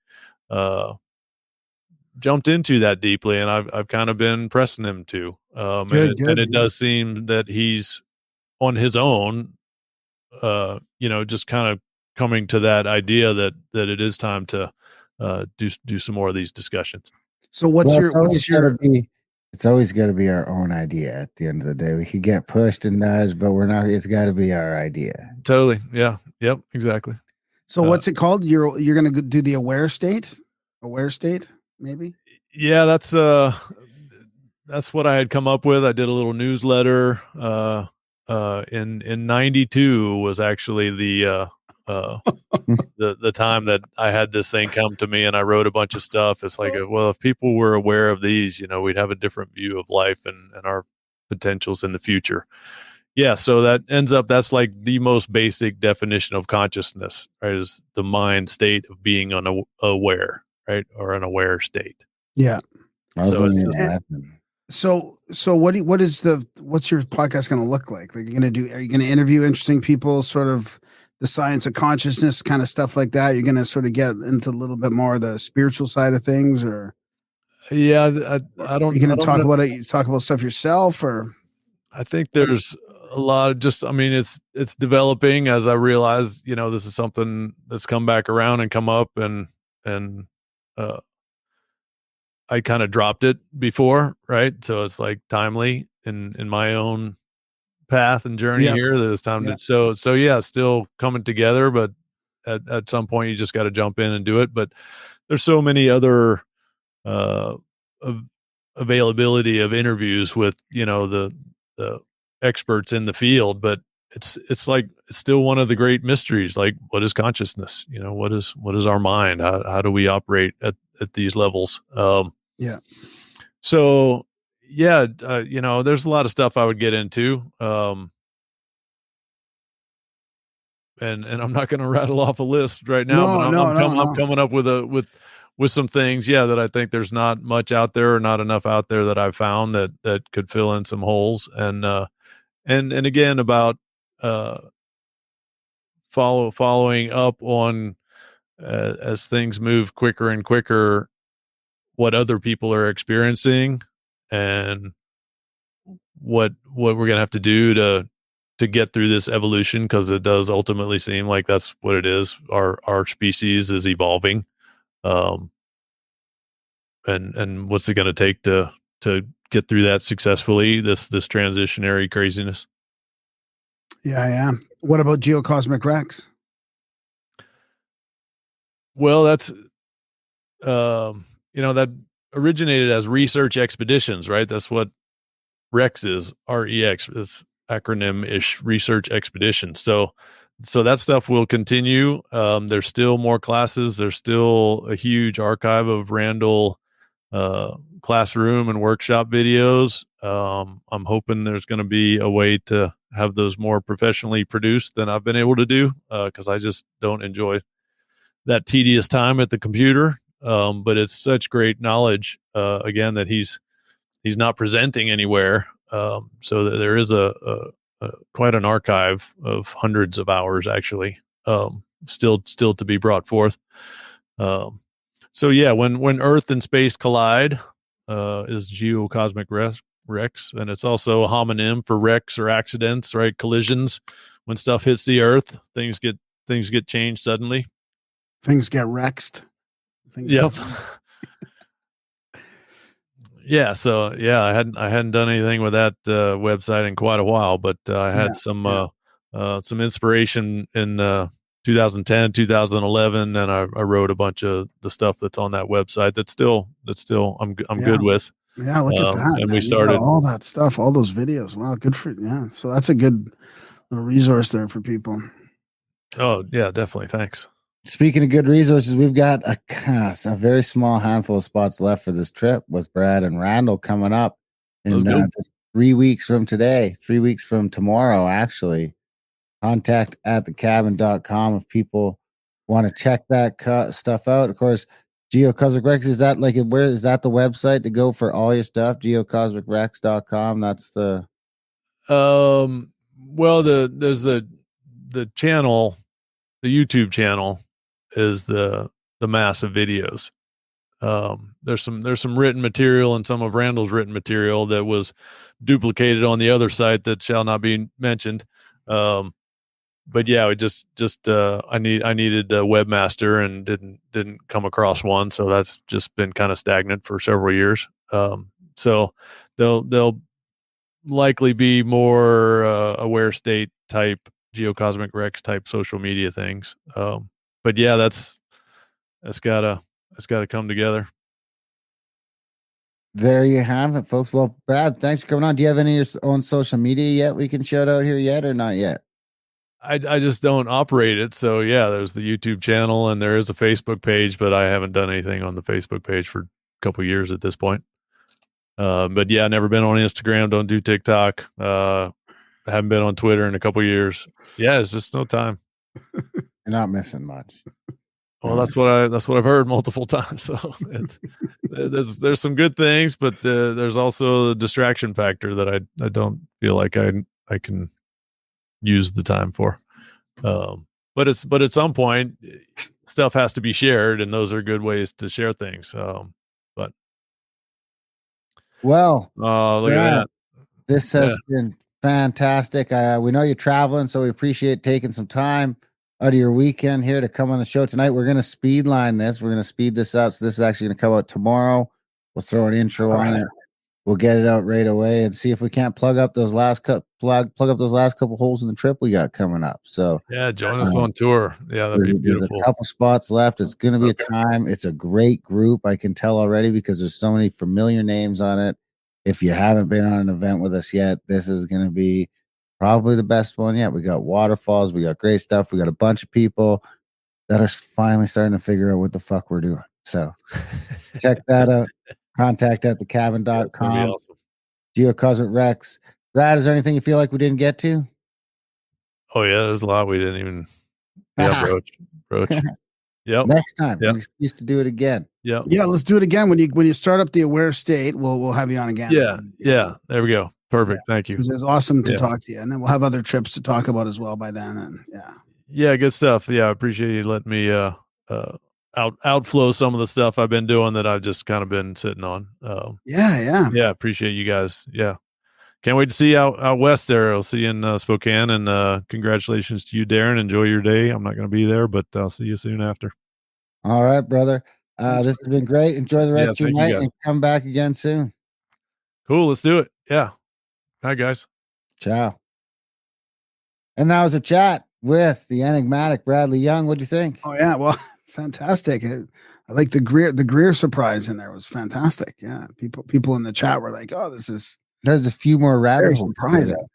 jumped into that deeply, and I've kind of been pressing him to. Good. And it does seem that he's on his own, just kind of coming to that idea that it is time to do some more of these discussions. So it's always got to be our own idea at the end of the day. We could get pushed and nudged, but we're not. It's got to be our idea. Totally. Yeah. Yep. Exactly. So what's it called? You're going to do the aware state, maybe? Yeah, that's what I had come up with. I did a little newsletter. In '92 was actually the time that I had this thing come to me, and I wrote a bunch of stuff. It's like, well, if people were aware of these, we'd have a different view of life and our potentials in the future. Yeah. So that's like the most basic definition of consciousness, right? Is the mind state of being aware, right? Or an aware state. Yeah. So what's your podcast going to look like? Are you going to interview interesting people, sort of the science of consciousness kind of stuff like that? You're going to sort of get into a little bit more of the spiritual side of things, or? Yeah, I don't. You're going to talk about it. You talk about stuff yourself, or? I think there's a lot of it's developing as I realize, this is something that's come back around and come up and I kind of dropped it before, right? So it's like timely in my own path and journey here. There's time to so yeah, still coming together, but at some point you just got to jump in and do it. But there's so many other availability of interviews with the experts in the field, but it's still one of the great mysteries. Like, what is consciousness? What is our mind? How do we operate at these levels? So yeah, there's a lot of stuff I would get into. And I'm not going to rattle off a list right now, but I'm coming up with some things, that I think there's not much out there or not enough out there that I've found that could fill in some holes. And again, about following up on as things move quicker and quicker, what other people are experiencing and what we're going to have to do to get through this evolution, because it does ultimately seem like that's what it is. Our species is evolving. And what's it going to take to get through that successfully, this transitionary craziness? Yeah. What about GeocosmicREX? Well, that's that originated as research expeditions, right? That's what REX is, REX. It's acronym-ish, research expeditions. So that stuff will continue. There's still more classes. There's still a huge archive of Randall classroom and workshop videos. I'm hoping there's going to be a way to have those more professionally produced than I've been able to do, because I just don't enjoy that tedious time at the computer. But it's such great knowledge, again, that he's not presenting anywhere. So that there is a quite an archive of hundreds of hours, actually, still to be brought forth. So yeah, when Earth and space collide, is GeocosmicREX, and it's also a homonym for wrecks or accidents, right? Collisions. When stuff hits the Earth, things get changed suddenly. Things get wrecked. Yep. Yeah. So yeah, I hadn't done anything with that website in quite a while, but I had some inspiration in 2010, 2011, and I wrote a bunch of the stuff that's on that website. That's still I'm good with. Yeah, look at that. And man. we started all that stuff, all those videos. Wow, good for So that's a good little resource there for people. Oh yeah, definitely. Thanks. Speaking of good resources, we've got a very small handful of spots left for this trip with Brad and Randall coming up in just 3 weeks from today, 3 weeks from tomorrow, actually. Contact@thecabin.com if people want to check that stuff out. Of course, GeocosmicREX, is that like where is that the website to go for all your stuff? GeocosmicREX.com. That's the Well, there's the channel, the YouTube channel is the massive videos. There's some written material and some of Randall's written material that was duplicated on the other site that shall not be mentioned. But yeah, it just I needed a webmaster and didn't come across one, so that's just been kind of stagnant for several years. So they'll likely be more aware state type GeocosmicREX type social media things. But yeah, that's gotta come together. There you have it, folks. Well, Brad, thanks for coming on. Do you have any of your own social media yet we can shout out here yet or not yet? I just don't operate it. So yeah, there's the YouTube channel and there is a Facebook page, but I haven't done anything on the Facebook page for a couple of years at this point. But yeah, never been on Instagram. Don't do TikTok. Haven't been on Twitter in a couple of years. Yeah, it's just no time. You're not missing much. Well, that's what I've heard multiple times. So it's there's some good things, but there's also the distraction factor that I don't feel like I can use the time for. But at some point, stuff has to be shared, and those are good ways to share things. But well, look Brad, at that. This has been fantastic. We know you're traveling, so we appreciate taking some time out of your weekend here to come on the show tonight. We're going to speed line this. We're going to speed this out. So this is actually going to come out tomorrow. We'll throw an intro on it. We'll get it out right away and see if we can't plug up those last couple holes in the trip we got coming up. So yeah, join us on tour. Yeah, that'd be beautiful. There's a couple spots left. It's going to be a time. It's a great group. I can tell already because there's so many familiar names on it. If you haven't been on an event with us yet, this is going to be probably the best one yet. We got waterfalls. We got great stuff. We got a bunch of people that are finally starting to figure out what the fuck we're doing. So check that out. Contact at thecabin.com. Yeah, awesome. GeocosmicREX. Brad, is there anything you feel like we didn't get to? Oh yeah, there's a lot we didn't even. Yeah, broach. Yep. Next time, we used to do it again. Yeah. Yeah, let's do it again. When you start up the aware state, we'll have you on again. Yeah. There we go. Perfect. Yeah. Thank you. It's awesome to talk to you, and then we'll have other trips to talk about as well by then. And yeah, good stuff. Yeah, I appreciate you letting me outflow some of the stuff I've been doing that I've just kind of been sitting on. Yeah, appreciate you guys. Yeah, can't wait to see you out west there. I'll see you in Spokane, and congratulations to you, Darren. Enjoy your day. I'm not going to be there, but I'll see you soon after. All right, brother. This has been great. Enjoy the rest of your night and come back again soon. Cool. Let's do it. Yeah. Hi, guys. Ciao. And that was a chat with the enigmatic Bradley Young. What do you think? Oh yeah, well, fantastic. I like the Greer surprise in there. It was fantastic. Yeah, people in the chat were like, "Oh, this is." There's a few more rabbit holes. Surprising.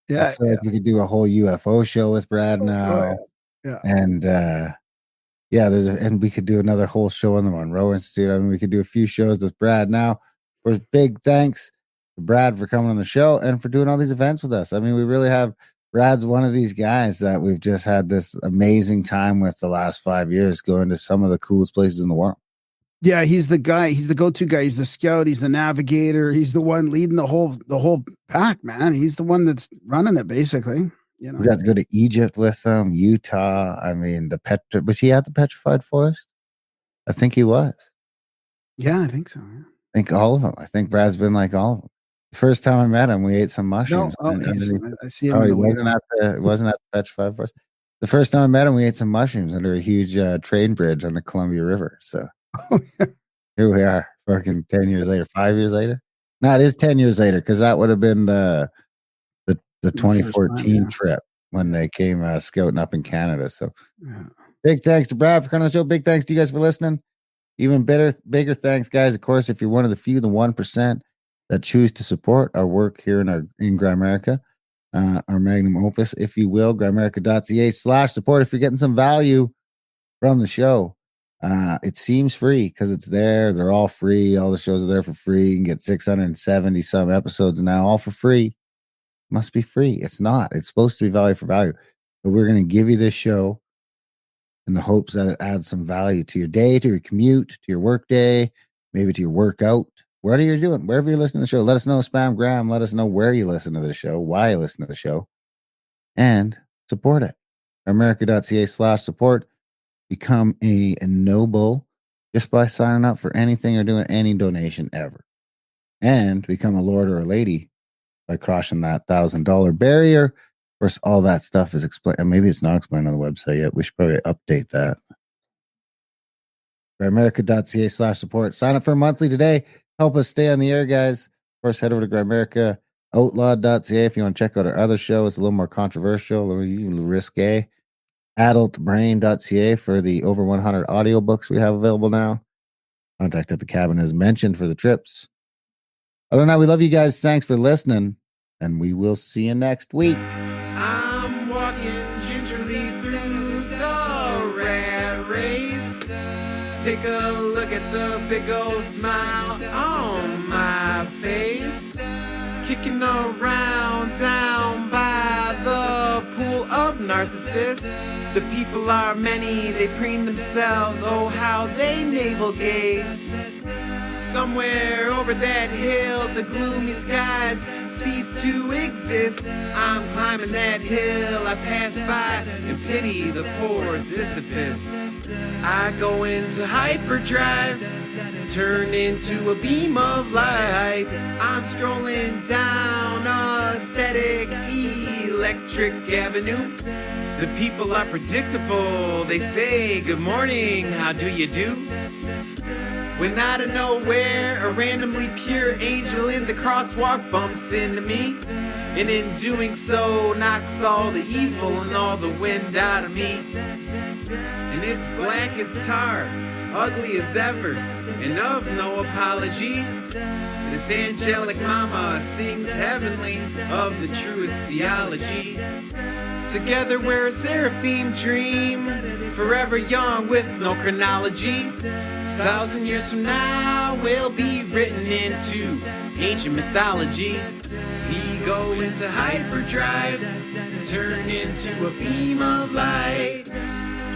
Yeah, I feel like we could do a whole UFO show with Brad now. Yeah. And and we could do another whole show on the Monroe Institute. I mean, we could do a few shows with Brad now. Of course, big thanks to Brad for coming on the show and for doing all these events with us. I mean, we really have. Brad's one of these guys that we've just had this amazing time with the last 5 years, going to some of the coolest places in the world. Yeah, he's the guy. He's the go-to guy. He's the scout. He's the navigator. He's the one leading the whole pack, man. He's the one that's running it, basically. You know, we got to go to Egypt with them, Utah. I mean, was he at the Petrified Forest? I think he was. Yeah, I think so. Yeah. I think all of them. I think Brad's been like all of them. The first time I met him, we ate some mushrooms. No, I see him. He wasn't at the Petrified Forest. The first time I met him, we ate some mushrooms under a huge train bridge on the Columbia River. So here we are, fucking 10 years later, 5 years later. No, it is 10 years later because that would have been the 2014 trip when they came scouting up in Canada. So big thanks to Brad for coming on the show. Big thanks to you guys for listening. Even bigger thanks, guys. Of course, if you're one of the few, the 1%. That choose to support our work here in Grimerica, our magnum opus, if you will, grimerica.ca/support. If you're getting some value from the show, it seems free because it's there. They're all free. All the shows are there for free. You can get 670 some episodes now, all for free. Must be free. It's not. It's supposed to be value for value. But we're going to give you this show in the hopes that it adds some value to your day, to your commute, to your work day, maybe to your workout, whatever you're doing, wherever you're listening to the show. Let us know, Spamgram. Let us know where you listen to the show, why you listen to the show, and support it. America.ca/support. Become a noble just by signing up for anything or doing any donation ever. And become a lord or a lady by crossing that $1,000 barrier. Of course, all that stuff is explained. Maybe it's not explained on the website yet. We should probably update that. Grimerica.ca/support. Sign up for a monthly today. Help us stay on the air, guys. Of course, head over to Grimerica. Outlawed.ca if you want to check out our other show. It's a little more controversial, a little risque. Adultbrain.ca for the over 100 audiobooks we have available now. Contact at the cabin as mentioned for the trips. Other than that, we love you guys. Thanks for listening, and we will see you next week. I'm walking gingerly through the rat race. Take a look at the big old smile on my face. Kicking around down by the pool of narcissists. The people are many, they preen themselves, oh how they navel gaze. Somewhere over that hill, the gloomy skies cease to exist. I'm climbing that hill, I pass by and pity the poor Sisyphus. I go into hyperdrive, turn into a beam of light. I'm strolling down a static electric avenue. The people are predictable, they say good morning, how do you do? When out of nowhere, a randomly pure angel in the crosswalk bumps into me. And in doing so, knocks all the evil and all the wind out of me. And it's black as tar, ugly as ever, and of no apology. This angelic mama sings heavenly of the truest theology. Together we're a seraphim dream, forever young with no chronology. 1,000 years from now we'll be written into ancient mythology. We go into hyperdrive, turn into a beam of light.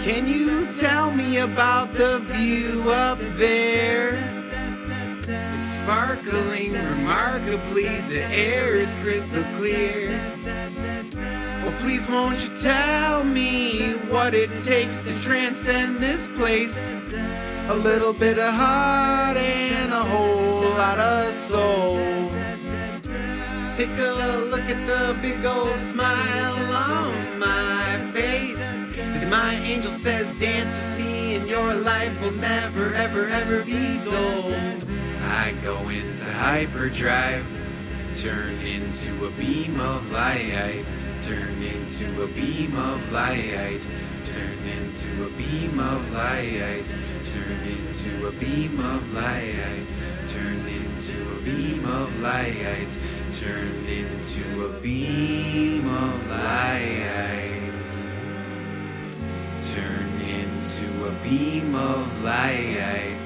Can you tell me about the view up there? It's sparkling remarkably, the air is crystal clear. Well, please won't you tell me what it takes to transcend this place? A little bit of heart and a whole lot of soul. Take a look at the big old smile on my face. As my angel says, dance with me and your life will never, ever, ever be dull. I go into hyperdrive, turn into a beam of light. Turn into a beam of light. Turn into a beam of light. Turn into a beam of light. Turn into a beam of light. Turn into a beam of light. Turn into a beam of light.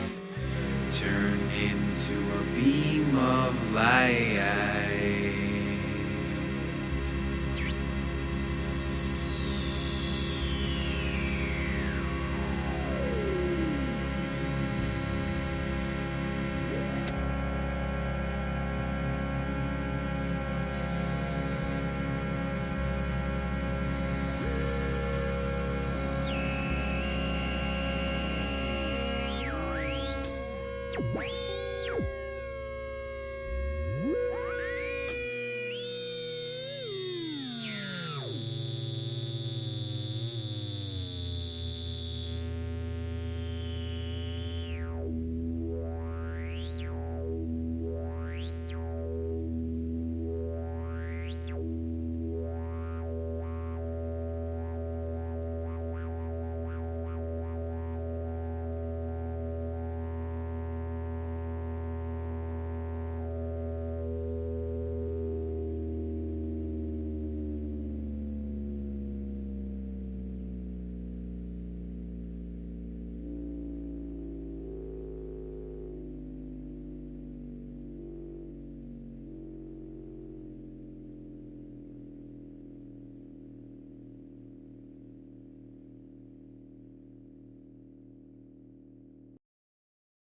Turn into a beam of light. Bye.